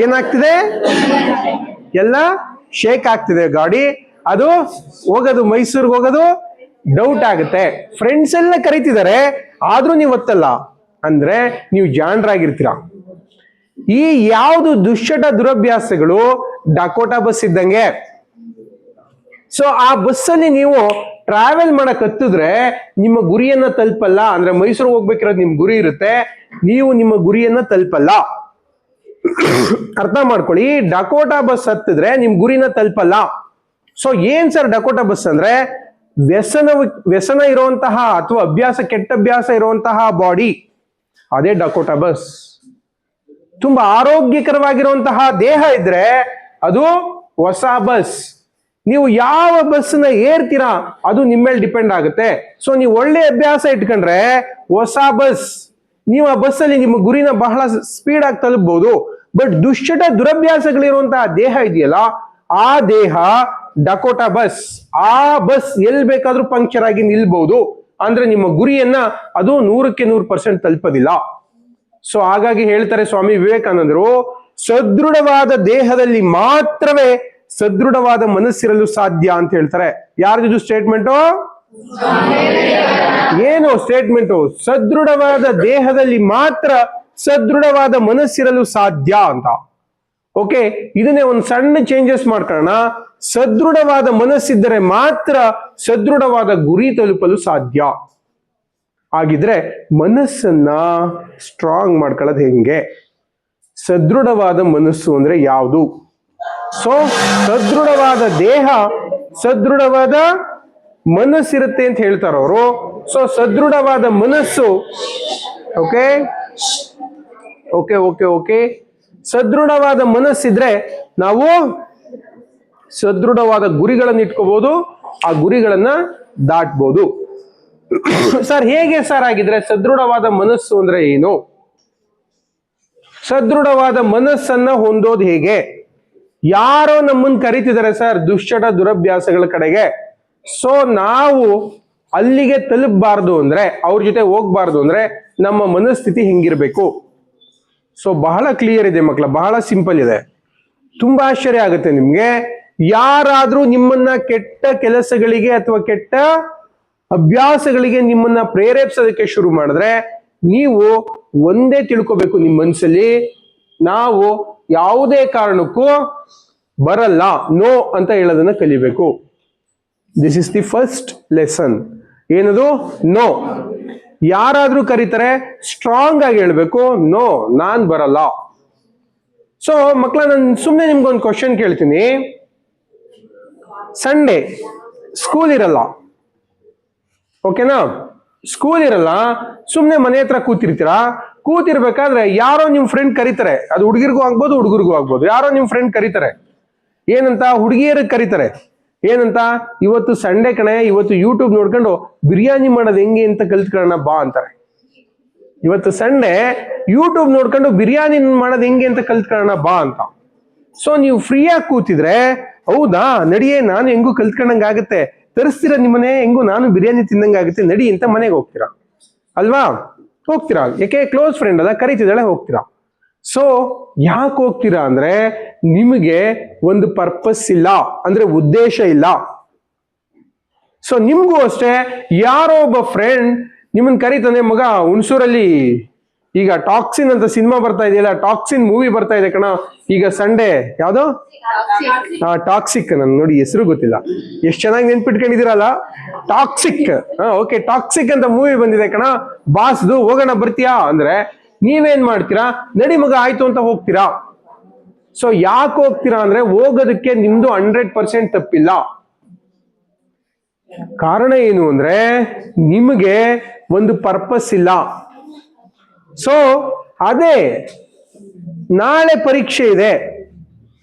ಏನಾಗ್ತಿದೆ? ಎಲ್ಲ ಶೇಕ್ ಆಗ್ತಿದೆ ಗಾಡಿ. ಅದು ಹೋಗೋದು ಮೈಸೂರಿಗೆ ಹೋಗೋದು ಡೌಟ್ ಆಗುತ್ತೆ. ಫ್ರೆಂಡ್ಸ್ ಎಲ್ಲ ಕರೀತಿದ್ದಾರೆ, ಆದ್ರೂ ನೀವು ಹೊತ್ತಲ್ಲ ಅಂದ್ರೆ ನೀವು ಜಾಣರಾಗಿರ್ತೀರ. ಈ ಯಾವುದು ದುಶ್ಚಟ ದುರಭ್ಯಾಸಗಳು ಡಕೋಟಾ ಬಸ್ ಇದ್ದಂಗೆ. ಸೊ ಆ ಬಸ್ಸಲ್ಲಿ ನೀವು ಟ್ರಾವೆಲ್ ಮಾಡಕ್ ಹತ್ತಿದ್ರೆ ನಿಮ್ಮ ಗುರಿಯನ್ನ ತಲುಪಲ್ಲ. ಅಂದ್ರೆ ಮೈಸೂರಿಗೆ ಹೋಗ್ಬೇಕಿರೋದು ನಿಮ್ ಗುರಿ ಇರುತ್ತೆ, ನೀವು ನಿಮ್ಮ ಗುರಿಯನ್ನ ತಲುಪಲ್ಲ. ಅರ್ಥ ಮಾಡ್ಕೊಳ್ಳಿ. ಡಕೋಟಾ ಬಸ್ ಹತ್ತಿದ್ರೆ ನಿಮ್ ಗುರಿನ ತಲುಪಲ್ಲ. ಸೊ ಏನ್ ಸರ್ ಡಕೋಟಾ ಬಸ್ ಅಂದ್ರೆ? ವ್ಯಸನ ಇರುವಂತಹ ಅಥವಾ ಕೆಟ್ಟ ಅಭ್ಯಾಸ ಇರುವಂತಹ ಬಾಡಿ, ಅದೇ ಡಕೋಟಾ ಬಸ್. ತುಂಬಾ ಆರೋಗ್ಯಕರವಾಗಿರುವಂತಹ ದೇಹ ಇದ್ರೆ ಅದು ಹೊಸ ಬಸ್. ನೀವು ಯಾವ ಬಸ್ನ ಏರ್ತೀರಾ ಅದು ನಿಮ್ಮ ಮೇಲೆ ಡಿಪೆಂಡ್ ಆಗುತ್ತೆ. ಸೊ ನೀವು ಒಳ್ಳೆ ಅಭ್ಯಾಸ ಇಟ್ಕೊಂಡ್ರೆ ಹೊಸ ಬಸ್, ನೀವು ಆ ಬಸ್ಸಲ್ಲಿ ನಿಮ್ಮ ಗುರಿನ ಬಹಳ ಸ್ಪೀಡ್ ಆಗಿ ತಲುಪಬಹುದು. ಬಟ್ ದುಶ್ಚಟ ದುರಭ್ಯಾಸಗಳಿರುವಂತಹ ದೇಹ ಇದೆಯಲ್ಲ, ಆ ದೇಹ ಡಕೋಟಾ ಬಸ್. ಆ ಬಸ್ ಎಲ್ಲಿ ಬೇಕಾದ್ರೂ ಪಂಕ್ಚರ್ ಆಗಿ ನಿಲ್ಬಹುದು. ಅಂದ್ರೆ ನಿಮ್ಮ ಗುರಿಯನ್ನ ಅದು 100% ತಲುಪೋದಿಲ್ಲ. ಸೊ ಹಾಗಾಗಿ ಹೇಳ್ತಾರೆ ಸ್ವಾಮಿ ವಿವೇಕಾನಂದರು, ಸದೃಢವಾದ ದೇಹದಲ್ಲಿ ಮಾತ್ರವೇ ಸದೃಢವಾದ ಮನಸ್ಸಿರಲು ಸಾಧ್ಯ ಅಂತ ಹೇಳ್ತಾರೆ. ಯಾರ್ದು ಸ್ಟೇಟ್ಮೆಂಟು? ಏನು ಸ್ಟೇಟ್ಮೆಂಟು? ಸದೃಢವಾದ ದೇಹದಲ್ಲಿ ಮಾತ್ರ ಸದೃಢವಾದ ಮನಸ್ಸಿರಲು ಸಾಧ್ಯ ಅಂತ. ಓಕೆ, ಇದನ್ನೇ ಒಂದು ಸಣ್ಣ ಚೇಂಜಸ್ ಮಾಡ್ಕೊಳ್ಳೋಣ. ಸದೃಢವಾದ ಮನಸ್ಸಿದ್ದರೆ ಮಾತ್ರ ಸದೃಢವಾದ ಗುರಿ ತಲುಪಲು ಸಾಧ್ಯ. ಹಾಗಿದ್ರೆ ಮನಸ್ಸನ್ನ ಸ್ಟ್ರಾಂಗ್ ಮಾಡ್ಕೊಳ್ಳೋದು ಹೆಂಗೆ? ಸದೃಢವಾದ ಮನಸ್ಸು ಅಂದ್ರೆ ಯಾವುದು? ಸೊ ಸದೃಢವಾದ ದೇಹ, ಸದೃಢವಾದ ಮನಸ್ಸಿರುತ್ತೆ ಅಂತ ಹೇಳ್ತಾರೆ ಅವರು. ಸೊ ಸದೃಢವಾದ ಮನಸ್ಸು, ಓಕೆ ಓಕೆ ಓಕೆ ಓಕೆ ಸದೃಢವಾದ ಮನಸ್ಸಿದ್ರೆ ನಾವು ಸದೃಢವಾದ ಗುರಿಗಳನ್ನು ಇಟ್ಕೋಬಹುದು, ಆ ಗುರಿಗಳನ್ನ ದಾಟ್ಬೋದು. ಸರ್ ಹೇಗೆ ಸರ್ ಆಗಿದ್ರೆ ಸದೃಢವಾದ ಮನಸ್ಸು ಅಂದ್ರೆ ಏನು? ಸದೃಢವಾದ ಮನಸ್ಸನ್ನ ಹೊಂದೋದು ಹೇಗೆ? ಯಾರೋ ನಮ್ಮನ್ನು ಕರೀತಿದ್ದಾರೆ ಸರ್ ದುಶ್ಚಟ ದುರಭ್ಯಾಸಗಳ ಕಡೆಗೆ. ಸೊ ನಾವು ಅಲ್ಲಿಗೆ ತಲುಪಬಾರ್ದು ಅಂದ್ರೆ, ಅವ್ರ ಜೊತೆ ಹೋಗ್ಬಾರ್ದು ಅಂದ್ರೆ ನಮ್ಮ ಮನಸ್ಥಿತಿ ಹೆಂಗಿರ್ಬೇಕು? ಸೊ ಬಹಳ ಕ್ಲಿಯರ್ ಇದೆ ಮಕ್ಕಳ, ಬಹಳ ಸಿಂಪಲ್ ಇದೆ. ತುಂಬಾ ಆಶ್ಚರ್ಯ ಆಗುತ್ತೆ ನಿಮ್ಗೆ. ಯಾರಾದ್ರೂ ನಿಮ್ಮನ್ನ ಕೆಟ್ಟ ಕೆಲಸಗಳಿಗೆ ಅಥವಾ ಕೆಟ್ಟ ಅಭ್ಯಾಸಗಳಿಗೆ ನಿಮ್ಮನ್ನ ಪ್ರೇರೇಪಿಸೋದಕ್ಕೆ ಶುರು ಮಾಡಿದ್ರೆ ನೀವು ಒಂದೇ ತಿಳ್ಕೋಬೇಕು ನಿಮ್ಮ ಮನಸ್ಸಲ್ಲಿ, ನಾವು ಯಾವುದೇ ಕಾರಣಕ್ಕೂ ಬರಲ್ಲ, ನೋ ಅಂತ ಹೇಳೋದನ್ನ ಕಲಿಬೇಕು. This is the first lesson. ಏನದು? ನೋ. ಯಾರಾದ್ರೂ ಕರೀತಾರೆ ಸ್ಟ್ರಾಂಗ್ ಆಗಿ ಹೇಳ್ಬೇಕು, ನೋ ನಾನ್ ಬರಲ್ಲ. ಸೊ ಮಕ್ಕಳ, ನಾನು ಸುಮ್ಮನೆ ನಿಮ್ಗೊಂದು ಕ್ವಶನ್ ಕೇಳ್ತೀನಿ. ಸಂಡೇ ಸ್ಕೂಲ್ ಇರಲ್ಲ, ಓಕೆನಾ? ಸ್ಕೂಲ್ ಇರಲ್ಲ, ಸುಮ್ನೆ ಮನೆ ಹತ್ರ ಕೂತಿರ್ತೀರಾ. ಕೂತಿರ್ಬೇಕಾದ್ರೆ ಯಾರೋ ನಿಮ್ ಫ್ರೆಂಡ್ ಕರೀತಾರೆ, ಅದು ಹುಡುಗಿರ್ಗೂ ಆಗ್ಬೋದು ಹುಡುಗರಿಗೂ ಆಗ್ಬೋದು. ಯಾರೋ ನಿಮ್ ಫ್ರೆಂಡ್ ಕರೀತಾರೆ, ಏನಂತ? ಹುಡುಗಿಯರಿಗೆ ಕರೀತಾರೆ. ಏನಂತ? ಇವತ್ತು ಸಂಡೇ ಕಣೆ, ಇವತ್ತು ಯೂಟ್ಯೂಬ್ ನೋಡ್ಕೊಂಡು ಬಿರಿಯಾನಿ ಮಾಡೋದು ಹೆಂಗೆ ಅಂತ ಕಲ್ತ್ಕೊಳ್ಳೋಣ ಬಾ ಅಂತಾರೆ. ಇವತ್ತು ಸಂಡೇ, ಯೂಟ್ಯೂಬ್ ನೋಡ್ಕೊಂಡು ಬಿರಿಯಾನಿ ಮಾಡೋದು ಹೆಂಗೆ ಅಂತ ಕಲ್ತ್ಕೊಳ್ಳೋಣ ಬಾ ಅಂತ. ಸೊ ನೀವು ಫ್ರೀಯಾಗಿ ಕೂತಿದ್ರೆ, ಹೌದಾ ನಡಿಯೇ, ನಾನು ಹೆಂಗೂ ಕಲ್ತ್ಕೊಂಡಂಗೆ ಆಗುತ್ತೆ, ತರಿಸ್ತೀರಾ ನಿಮ್ಮನೆ, ಹೆಂಗೂ ನಾನು ಬಿರಿಯಾನಿ ತಿಂದಂಗೆ ಆಗುತ್ತೆ, ನಡಿ ಅಂತ ಮನೆಗೆ ಹೋಗ್ತೀರಾ ಅಲ್ವಾ? ಹೋಗ್ತೀರಾ, ಯಾಕೆ? ಕ್ಲೋಸ್ ಫ್ರೆಂಡ್ ಅಲ್ಲ, ಕರೀತಿದ್ದಾಳೆ, ಹೋಗ್ತೀರಾ. ಸೊ ಯಾಕೆ ಹೋಗ್ತೀರಾ ಅಂದ್ರೆ, ನಿಮಗೆ ಒಂದು ಪರ್ಪಸ್ ಇಲ್ಲ, ಅಂದ್ರೆ ಉದ್ದೇಶ ಇಲ್ಲ. ಸೊ ನಿಮ್ಗೂ ಅಷ್ಟೇ, ಯಾರೋ ಒಬ್ಬ ಫ್ರೆಂಡ್ ನಿಮ್ಮನ್ನ ಕರೀತಾನೆ, ಮಗ ಹುಣಸೂರಲ್ಲಿ ಈಗ ಟಾಕ್ಸಿನ್ ಅಂತ ಸಿನಿಮಾ ಬರ್ತಾ ಇದೆಯಲ್ಲ, ಟಾಕ್ಸಿನ್ ಮೂವಿ ಬರ್ತಾ ಇದೆ ಕಣ, ಈಗ ಸಂಡೇ. ಯಾವ್ದೋ ಟಾಕ್ಸಿಕ್, ನನ್ ನೋಡಿ ಹೆಸರು ಗೊತ್ತಿಲ್ಲ, ಎಷ್ಟು ಚೆನ್ನಾಗಿ ನೆನ್ಪಿಟ್ಕೊಂಡಿದ್ದೀರಲ್ಲ, ಟಾಕ್ಸಿಕ್. ಓಕೆ, ಟಾಕ್ಸಿಕ್ ಅಂತ ಮೂವಿ ಬಂದಿದೆ ಕಣ, ಬಾಸ್ದು, ಹೋಗೋಣ ಬರ್ತೀಯಾ ಅಂದ್ರೆ ನೀವೇನ್ ಮಾಡ್ತೀರಾ? ನಡಿ ಮಗ ಆಯ್ತು ಅಂತ ಹೋಗ್ತೀರಾ. ಸೊ ಯಾಕೆ ಹೋಗ್ತೀರಾ ಅಂದ್ರೆ, ಹೋಗೋದಕ್ಕೆ ನಿಮ್ದು 100% ತಪ್ಪಿಲ್ಲ. ಕಾರಣ ಏನು ಅಂದ್ರೆ, ನಿಮಗೆ ಒಂದು ಪರ್ಪಸ್ ಇಲ್ಲ. ಸೊ ಅದೇ, ನಾಳೆ ಪರೀಕ್ಷೆ ಇದೆ,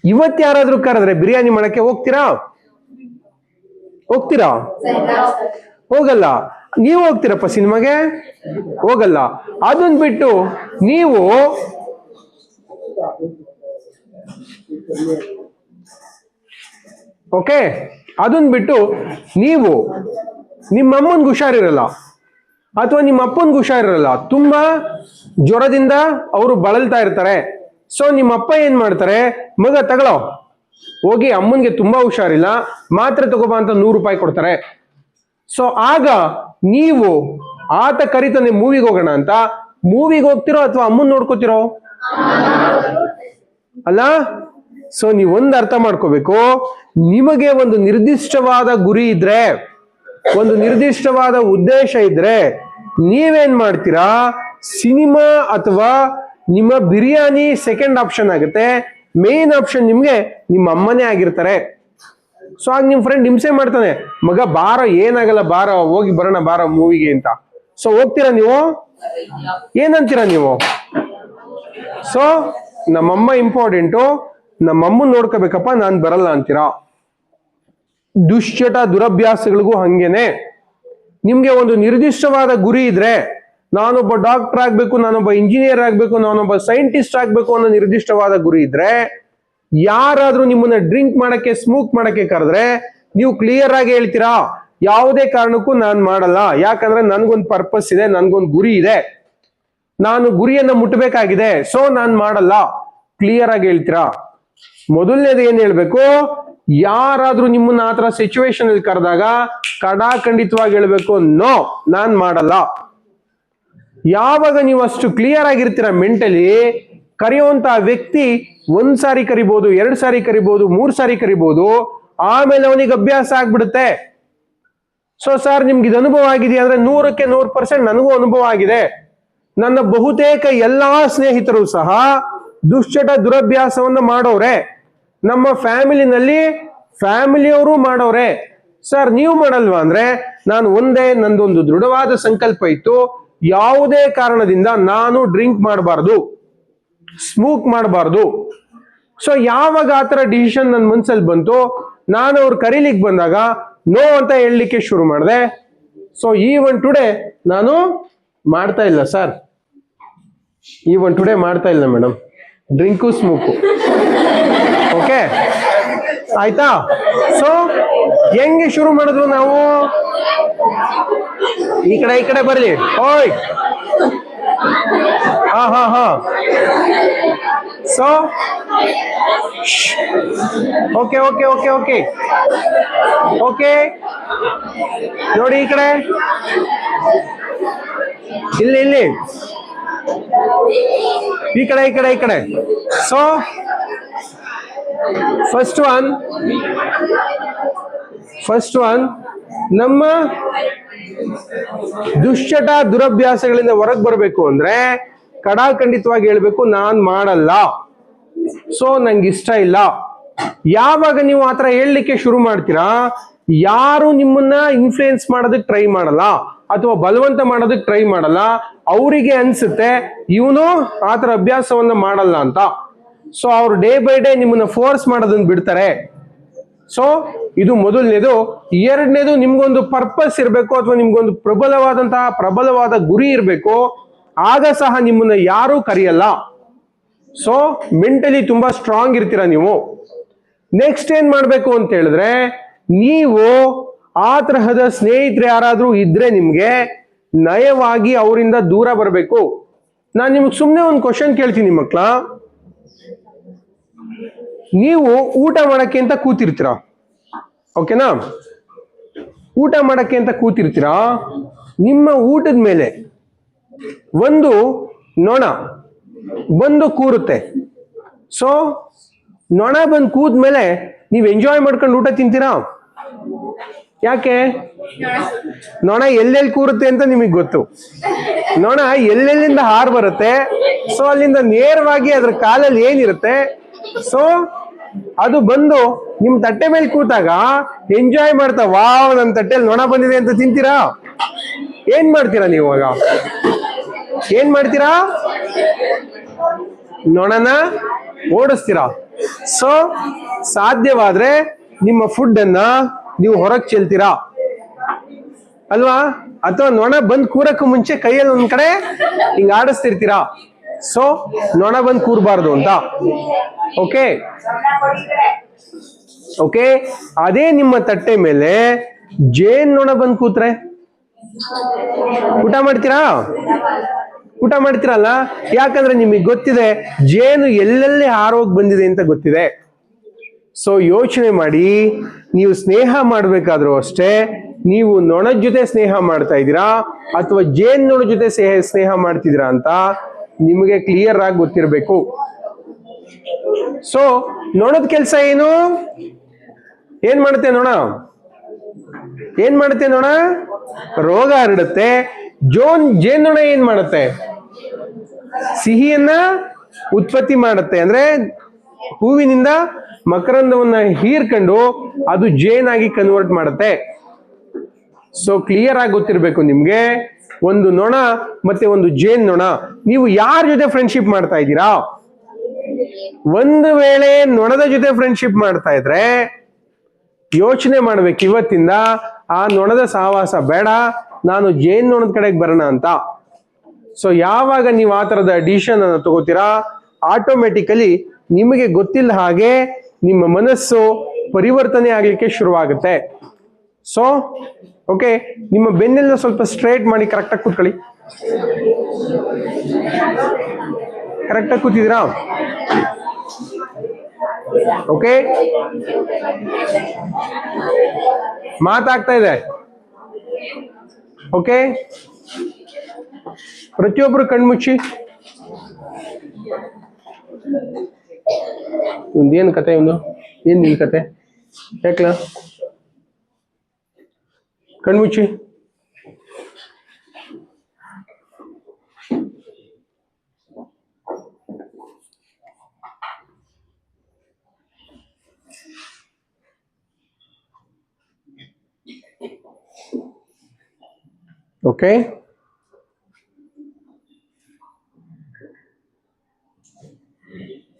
ಇವತ್ತು ಯಾರಾದ್ರೂ ಕರೆದ್ರೆ ಬಿರಿಯಾನಿ ಮಾಡಕ್ಕೆ ಹೋಗ್ತೀರಾ? ಹೋಗ್ತೀರಾ? ಹೋಗಲ್ಲ. ನೀವು ಹೋಗ್ತೀರಪ್ಪ ಸಿನಿಮಾಗೆ? ಹೋಗಲ್ಲ. ಅದನ್ನ ಬಿಟ್ಟು ನೀವು ಓಕೆ, ಅದನ್ನ ಬಿಟ್ಟು ನೀವು ನಿಮ್ಮ ಅಮ್ಮನ್ಗೆ ಹುಷಾರಿರಲ್ಲ, ಅಥವಾ ನಿಮ್ಮ ಅಪ್ಪನ್ಗೆ ಹುಷಾರಿರಲ್ಲ, ತುಂಬಾ ಜ್ವರದಿಂದ ಅವರು ಬಳಲ್ತಾ ಇರ್ತಾರೆ. ಸೊ ನಿಮ್ಮ ಅಪ್ಪ ಏನ್ ಮಾಡ್ತಾರೆ? ಮಗ ತಗೊಳ್ಳೋ, ಹೋಗಿ ಅಮ್ಮನ್ಗೆ ತುಂಬಾ ಹುಷಾರಿಲ್ಲ, ಮಾತ್ರೆ ತಗೋಬಾ ಅಂತ 100 ರೂಪಾಯಿ ಕೊಡ್ತಾರೆ. ಸೊ ಆಗ ನೀವು, ಆತ ಕರಿತಾನೆ ಮೂವಿಗೆ ಹೋಗೋಣ ಅಂತ, ಮೂವಿಗೆ ಹೋಗ್ತಿರೋ ಅಥವಾ ಅಮ್ಮನ್ ನೋಡ್ಕೋತಿರೋ? ಅಲ್ಲ. ಸೊ ನೀವೊಂದು ಅರ್ಥ ಮಾಡ್ಕೋಬೇಕು, ನಿಮಗೆ ಒಂದು ನಿರ್ದಿಷ್ಟವಾದ ಗುರಿ ಇದ್ರೆ, ಒಂದು ನಿರ್ದಿಷ್ಟವಾದ ಉದ್ದೇಶ ಇದ್ರೆ, ನೀವೇನ್ ಮಾಡ್ತೀರಾ? ಸಿನಿಮಾ ಅಥವಾ ನಿಮ್ಮ ಬಿರಿಯಾನಿ ಸೆಕೆಂಡ್ ಆಪ್ಷನ್ ಆಗುತ್ತೆ, ಮೇನ್ ಆಪ್ಷನ್ ನಿಮ್ಗೆ ನಿಮ್ಮ ಅಮ್ಮನೇ ಆಗಿರ್ತಾರೆ. ಸೊ ಆಗ ನಿಮ್ ಫ್ರೆಂಡ್ ಹಿಂಸೆ ಮಾಡ್ತಾನೆ, ಮಗ ಬಾರ, ಏನಾಗಲ್ಲ ಬಾರ, ಹೋಗಿ ಬರೋಣ ಬಾರ ಮೂವಿಗೆ ಅಂತ. ಸೊ ಹೋಗ್ತೀರಾ ನೀವು? ಏನಂತೀರಾ ನೀವು? ಸೊ ನಮ್ಮಮ್ಮ ಇಂಪಾರ್ಟೆಂಟು, ನಮ್ಮಮ್ಮನ್ ನೋಡ್ಕೋಬೇಕಪ್ಪ, ನಾನ್ ಬರಲ್ಲ ಅಂತೀರಾ. ದುಶ್ಚಟ ದುರಭ್ಯಾಸಗಳಿಗೂ ಹಂಗೇನೆ. ನಿಮ್ಗೆ ಒಂದು ನಿರ್ದಿಷ್ಟವಾದ ಗುರಿ ಇದ್ರೆ, ನಾನೊಬ್ಬ ಡಾಕ್ಟರ್ ಆಗ್ಬೇಕು, ನಾನೊಬ್ಬ ಇಂಜಿನಿಯರ್ ಆಗ್ಬೇಕು, ನಾನೊಬ್ಬ ಸೈಂಟಿಸ್ಟ್ ಆಗ್ಬೇಕು ಅನ್ನೋ ನಿರ್ದಿಷ್ಟವಾದ ಗುರಿ ಇದ್ರೆ, ಯಾರಾದ್ರೂ ನಿಮ್ಮನ್ನ ಡ್ರಿಂಕ್ ಮಾಡಕ್ಕೆ, ಸ್ಮೋಕ್ ಮಾಡಕ್ಕೆ ಕರೆದ್ರೆ ನೀವು ಕ್ಲಿಯರ್ ಆಗಿ ಹೇಳ್ತೀರಾ, ಯಾವುದೇ ಕಾರಣಕ್ಕೂ ನಾನ್ ಮಾಡಲ್ಲ, ಯಾಕಂದ್ರೆ ನನ್ಗೊಂದು ಪರ್ಪಸ್ ಇದೆ, ನನ್ಗೊಂದು ಗುರಿ ಇದೆ, ನಾನು ಗುರಿಯನ್ನ ಮುಟ್ಟಬೇಕಾಗಿದೆ, ಸೊ ನಾನ್ ಮಾಡಲ್ಲ. ಕ್ಲಿಯರ್ ಆಗಿ ಹೇಳ್ತೀರಾ. ಮೊದಲನೇದು ಏನ್ ಹೇಳ್ಬೇಕು? ಯಾರಾದ್ರೂ ನಿಮ್ಮನ್ನ ಆತರ ಸಿಚುವೇಶನ್ ಅಲ್ಲಿ ಕರೆದಾಗ ಖಂಡಿತವಾಗಿ ಹೇಳ್ಬೇಕು, ನೋ, ನಾನ್ ಮಾಡಲ್ಲ. ಯಾವಾಗ ನೀವು ಅಷ್ಟು ಕ್ಲಿಯರ್ ಆಗಿರ್ತೀರ ಮೆಂಟಲಿ, ಕರೆಯುವಂತ ವ್ಯಕ್ತಿ 1 ಸಾರಿ ಕರಿಬಹುದು, 2 ಸಾರಿ ಕರಿಬಹುದು, 3 ಸಾರಿ ಕರಿಬಹುದು, ಆಮೇಲೆ ಅವನಿಗೆ ಅಭ್ಯಾಸ ಆಗ್ಬಿಡುತ್ತೆ. ಸೊ ಸರ್, ನಿಮ್ಗೆ ಇದು ಅನುಭವ ಆಗಿದೆಯಾ ಅಂದ್ರೆ 100ಕ್ಕೆ 100% ನನಗೂ ಅನುಭವ ಆಗಿದೆ. ನನ್ನ ಬಹುತೇಕ ಎಲ್ಲಾ ಸ್ನೇಹಿತರು ಸಹ ದುಶ್ಚಟ ದುರಭ್ಯಾಸವನ್ನ ಮಾಡೋರೆ, ನಮ್ಮ ಫ್ಯಾಮಿಲಿನಲ್ಲಿ ಫ್ಯಾಮಿಲಿಯವರು ಮಾಡೋರೆ. ಸರ್ ನೀವು ಮಾಡಲ್ವಾ ಅಂದ್ರೆ, ನಾನು ನಂದೊಂದು ದೃಢವಾದ ಸಂಕಲ್ಪ ಇತ್ತು, ಯಾವುದೇ ಕಾರಣದಿಂದ ನಾನು ಡ್ರಿಂಕ್ ಮಾಡಬಾರ್ದು, ಸ್ಮೋಕ್ ಮಾಡಬಾರ್ದು. ಸೊ ಯಾವಾಗ ಆತರ ಡಿಸಿಷನ್ ನನ್ನ ಮನ್ಸಲ್ಲಿ ಬಂತು, ನಾನು ಅವ್ರು ಕರೀಲಿಕ್ಕೆ ಬಂದಾಗ ನೋ ಅಂತ ಹೇಳಲಿಕ್ಕೆ ಶುರು ಮಾಡಿದೆ. ಸೊ ಈವನ್ ಟುಡೇ ನಾನು ಮಾಡ್ತಾ ಇಲ್ಲ ಸರ್, ಈವನ್ ಟುಡೇ ಮಾಡ್ತಾ ಇಲ್ಲ ಮೇಡಮ್, ಡ್ರಿಂಕು ಸ್ಮೋಕು. ಓಕೆ ಆಯ್ತಾ? ಸೊ ಹೆಂಗೆ ಶುರು ಮಾಡಿದ್ರು ನಾವು? ಈ ಕಡೆ ಬರ್ಲಿ. ಓಯ್, ಹಾ. ಸೊ ಓಕೆ ನೋಡಿ, ಈ ಕಡೆ, ಇಲ್ಲಿ ಈ ಕಡೆ. ಸೊ ಫಸ್ಟ್ ಒನ್ ನಮ್ಮ ದುಶ್ಚಟ ದುರಭ್ಯಾಸಗಳಿಂದ ಹೊರಗೆ ಬರಬೇಕು ಅಂದ್ರೆ ಖಂಡಿತವಾಗಿ ಹೇಳ್ಬೇಕು, ನಾನ್ ಮಾಡಲ್ಲ, ಸೊ ನಂಗೆ ಇಷ್ಟ ಇಲ್ಲ. ಯಾವಾಗ ನೀವು ಆತರ ಹೇಳಲಿಕ್ಕೆ ಶುರು ಮಾಡ್ತೀರಾ, ಯಾರು ನಿಮ್ಮನ್ನ ಇನ್ಫ್ಲೂಯೆನ್ಸ್ ಮಾಡೋದಕ್ಕೆ ಟ್ರೈ ಮಾಡಲ್ಲ, ಅಥವಾ ಬಲವಂತ ಮಾಡೋದಕ್ಕೆ ಟ್ರೈ ಮಾಡಲ್ಲ. ಅವರಿಗೆ ಅನ್ಸುತ್ತೆ ಇವನು ಆತರ ಅಭ್ಯಾಸವನ್ನ ಮಾಡಲ್ಲ ಅಂತ. ಸೊ ಅವ್ರು ಡೇ ಬೈ ಡೇ ನಿಮ್ಮನ್ನ ಫೋರ್ಸ್ ಮಾಡೋದನ್ನ ಬಿಡ್ತಾರೆ. ಸೊ ಇದು ಮೊದಲನೇದು. ಎರಡನೇದು, ನಿಮ್ಗೊಂದು ಪರ್ಪಸ್ ಇರಬೇಕು ಅಥವಾ ನಿಮ್ಗೊಂದು ಪ್ರಬಲವಾದ ಗುರಿ ಇರಬೇಕು. ಆಗ ಸಹ ನಿಮ್ಮನ್ನ ಯಾರೂ ಕರೆಯಲ್ಲ. ಸೊ ಮೆಂಟಲಿ ತುಂಬಾ ಸ್ಟ್ರಾಂಗ್ ಇರ್ತೀರಾ ನೀವು. ನೆಕ್ಸ್ಟ್ ಏನ್ ಮಾಡ್ಬೇಕು ಅಂತ ಹೇಳಿದ್ರೆ, ನೀವು ಆ ತರಹದ ಸ್ನೇಹಿತರು ಯಾರಾದ್ರೂ ಇದ್ರೆ ನಿಮ್ಗೆ ನಯವಾಗಿ ಅವರಿಂದ ದೂರ ಬರಬೇಕು. ನಾನು ನಿಮ್ಗೆ ಸುಮ್ಮನೆ ಒಂದು ಕ್ವಶನ್ ಕೇಳ್ತೀನಿ ಮಕ್ಕಳ. ನೀವು ಊಟ ಮಾಡಕ್ಕೆ ಅಂತ ಕೂತಿರ್ತೀರಾ, ಓಕೆನಾ? ಊಟ ಮಾಡಕ್ಕೆ ಅಂತ ಕೂತಿರ್ತೀರಾ. ನಿಮ್ಮ ಊಟದ ಮೇಲೆ ಒಂದು ನೊಣ ಬಂದು ಕೂರುತ್ತೆ. ಸೊ ನೊಣ ಬಂದು ಕೂದ್ಮೇಲೆ ನೀವು ಎಂಜಾಯ್ ಮಾಡ್ಕೊಂಡು ಊಟ ತಿಂತೀರಾ? ಯಾಕೆ? ನೊಣ ಎಲ್ಲೆಲ್ಲಿ ಕೂರುತ್ತೆ ಅಂತ ನಿಮಗೆ ಗೊತ್ತು. ನೊಣ ಎಲ್ಲೆಲ್ಲಿಂದ ಹಾರ್ ಬರುತ್ತೆ. ಸೊ ಅಲ್ಲಿಂದ ನೇರವಾಗಿ ಅದ್ರ ಕಾಲಲ್ಲಿ ಏನಿರುತ್ತೆ, ಸೊ ಅದು ಬಂದು ನಿಮ್ ತಟ್ಟೆ ಮೇಲೆ ಕೂತಾಗ ಎಂಜಾಯ್ ಮಾಡ್ತಾ, ವಾವ್ ನನ್ನ ತಟ್ಟೆಯಲ್ಲಿ ನೊಣ ಬಂದಿದೆ ಅಂತ ತಿಂತೀರಾ? ಏನ್ ಮಾಡ್ತೀರಾ ನೀವು ಆಗ? ಏನ್ ಮಾಡ್ತೀರಾ? ನೊಣನ ಓಡಿಸ್ತೀರಾ. ಸೊ ಸಾಧ್ಯವಾದ್ರೆ ನಿಮ್ಮ ಫುಡ್ ಅನ್ನ ನೀವು ಹೊರಗೆ ಚೆಲ್ತೀರಾ ಅಲ್ವಾ? ಅಥವಾ ನೊಣ ಬಂದ್ ಕೂರಕ್ಕೂ ಮುಂಚೆ ಕೈಯಲ್ಲಿ ಒಂದ್ ಕಡೆ ಹಿಂಗ್ ಆಡಿಸ್ತಿರ್ತೀರಾ. ಸೊ ನೊಣ ಬಂದ್ ಕೂರ್ಬಾರ್ದು ಅಂತ. ಓಕೆ ಓಕೆ ಅದೇ ನಿಮ್ಮ ತಟ್ಟೆ ಮೇಲೆ ಜೇನ್ ನೊಣ ಬಂದ್ ಕೂತ್ರೆ ಊಟ ಮಾಡ್ತೀರಾ? ಊಟ ಮಾಡ್ತೀರಲ್ಲ. ಯಾಕಂದ್ರೆ ನಿಮಗೆ ಗೊತ್ತಿದೆ ಜೇನು ಎಲ್ಲೆಲ್ಲಿ ಹಾರೋಗ್ ಬಂದಿದೆ ಅಂತ ಗೊತ್ತಿದೆ. ಸೊ ಯೋಚನೆ ಮಾಡಿ, ನೀವು ಸ್ನೇಹ ಮಾಡ್ಬೇಕಾದ್ರೂ ಅಷ್ಟೇ, ನೀವು ನೊಣದ ಜೊತೆ ಸ್ನೇಹ ಮಾಡ್ತಾ ಇದ್ದೀರಾ ಅಥವಾ ಜೇನ್ ನೊಣ ಜೊತೆ ಸ್ನೇಹ ಮಾಡ್ತಿದ್ದೀರಾ ಅಂತ ನಿಮಗೆ ಕ್ಲಿಯರ್ ಆಗಿ ಗೊತ್ತಿರಬೇಕು. ಸೊ ನೊಣದ ಕೆಲಸ ಏನು? ಏನ್ ಮಾಡುತ್ತೆ ನೊಣ? ಏನ್ ಮಾಡುತ್ತೆ ನೊಣ? ರೋಗ ಹರಡುತ್ತೆ. ಜೇನ್ ನೊಣ ಏನ್ ಮಾಡುತ್ತೆ? ಸಿಹಿಯನ್ನ ಉತ್ಪತ್ತಿ ಮಾಡುತ್ತೆ. ಅಂದ್ರೆ ಹೂವಿನಿಂದ ಮಕರಂದವನ್ನ ಹೀರ್ಕೊಂಡು ಅದು ಜೇನಾಗಿ ಕನ್ವರ್ಟ್ ಮಾಡುತ್ತೆ. ಸೊ ಕ್ಲಿಯರ್ ಆಗಿ ಗೊತ್ತಿರಬೇಕು ನಿಮ್ಗೆ, ಒಂದು ನೊಣ ಮತ್ತೆ ಒಂದು ಜೇನ್ ನೊಣ, ನೀವು ಯಾರ ಜೊತೆ ಫ್ರೆಂಡ್ಶಿಪ್ ಮಾಡ್ತಾ ಇದ್ದೀರಾ? ಒಂದು ವೇಳೆ ನೊಣದ ಜೊತೆ ಫ್ರೆಂಡ್ಶಿಪ್ ಮಾಡ್ತಾ ಇದ್ರೆ ಯೋಚನೆ ಮಾಡ್ಬೇಕು, ಇವತ್ತಿಂದ ಆ ನೊಣದ ಸಹವಾಸ ಬೇಡ, ನಾನು ಜೇನ್ ನೊಣದ ಕಡೆಗೆ ಬರೋಣ ಅಂತ. ಸೊ ಯಾವಾಗ ನೀವು ಆ ತರದ ಡಿಸಿಷನ್ ಅನ್ನು ತಗೋತೀರಾ, ಆಟೋಮೆಟಿಕಲಿ ನಿಮಗೆ ಗೊತ್ತಿಲ್ಲ ಹಾಗೆ ನಿಮ್ಮ ಮನಸ್ಸು ಪರಿವರ್ತನೆ ಆಗ್ಲಿಕ್ಕೆ ಶುರುವಾಗುತ್ತೆ. ಸೊ ಓಕೆ, ನಿಮ್ಮ ಬೆನ್ನೆಲ್ಲ ಸ್ವಲ್ಪ ಸ್ಟ್ರೈಟ್ ಮಾಡಿ ಕರೆಕ್ಟಾಗಿ ಕೂತ್ಕೊಳ್ಳಿ. ಕರೆಕ್ಟಾಗಿ ಕೂತಿದ್ದೀರಾ? ಓಕೆ, ಮಾತಾಗ್ತಾ ಇದೆ. ಓಕೆ, ಪ್ರತಿಯೊಬ್ರು ಕಣ್ಮುಚ್ಚಿ. ಏನ್ ಕತೆ? ಒಂದು ಏನ್ ಈ ಕತೆ? ಯಾಕಲ ಕಣ್ಮುಚ್ಚಿ. ಓಕೆ,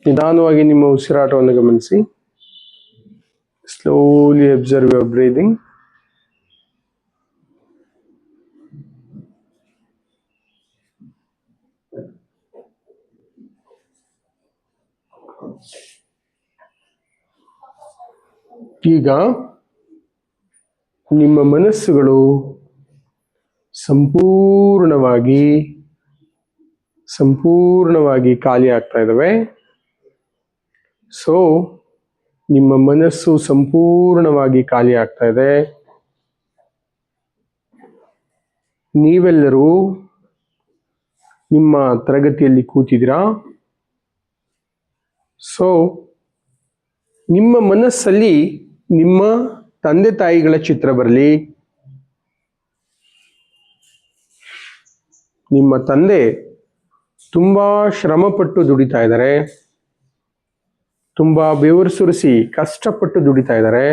ನಿಧಾನವಾಗಿ ನಿಮ್ಮ ಉಸಿರಾಟವನ್ನು ಗಮನಿಸಿ. Slowly observe your breathing. ಈಗ ನಿಮ್ಮ ಮನಸ್ಸುಗಳು ಸಂಪೂರ್ಣವಾಗಿ ಖಾಲಿ ಆಗ್ತಾ ಇದ್ದಾವೆ. ಸೊ ನಿಮ್ಮ ಮನಸ್ಸು ಸಂಪೂರ್ಣವಾಗಿ ಖಾಲಿ ಆಗ್ತಾ ಇದೆ. ನೀವೆಲ್ಲರೂ ನಿಮ್ಮ ತರಗತಿಯಲ್ಲಿ ಕೂತಿದ್ದೀರಾ. ಸೊ ನಿಮ್ಮ ಮನಸ್ಸಲ್ಲಿ ನಿಮ್ಮ ತಂದೆ ತಾಯಿಗಳ ಚಿತ್ರ ಬರಲಿ. ನಿಮ್ಮ ತಂದೆ ತುಂಬಾ ಶ್ರಮಪಟ್ಟು ದುಡಿತಾ ಇದ್ದಾರೆ, ತುಂಬಾ ಬೆವರು ಸುರಿಸಿ ಕಷ್ಟಪಟ್ಟು ದುಡಿತಾ ಇದ್ದಾರೆ.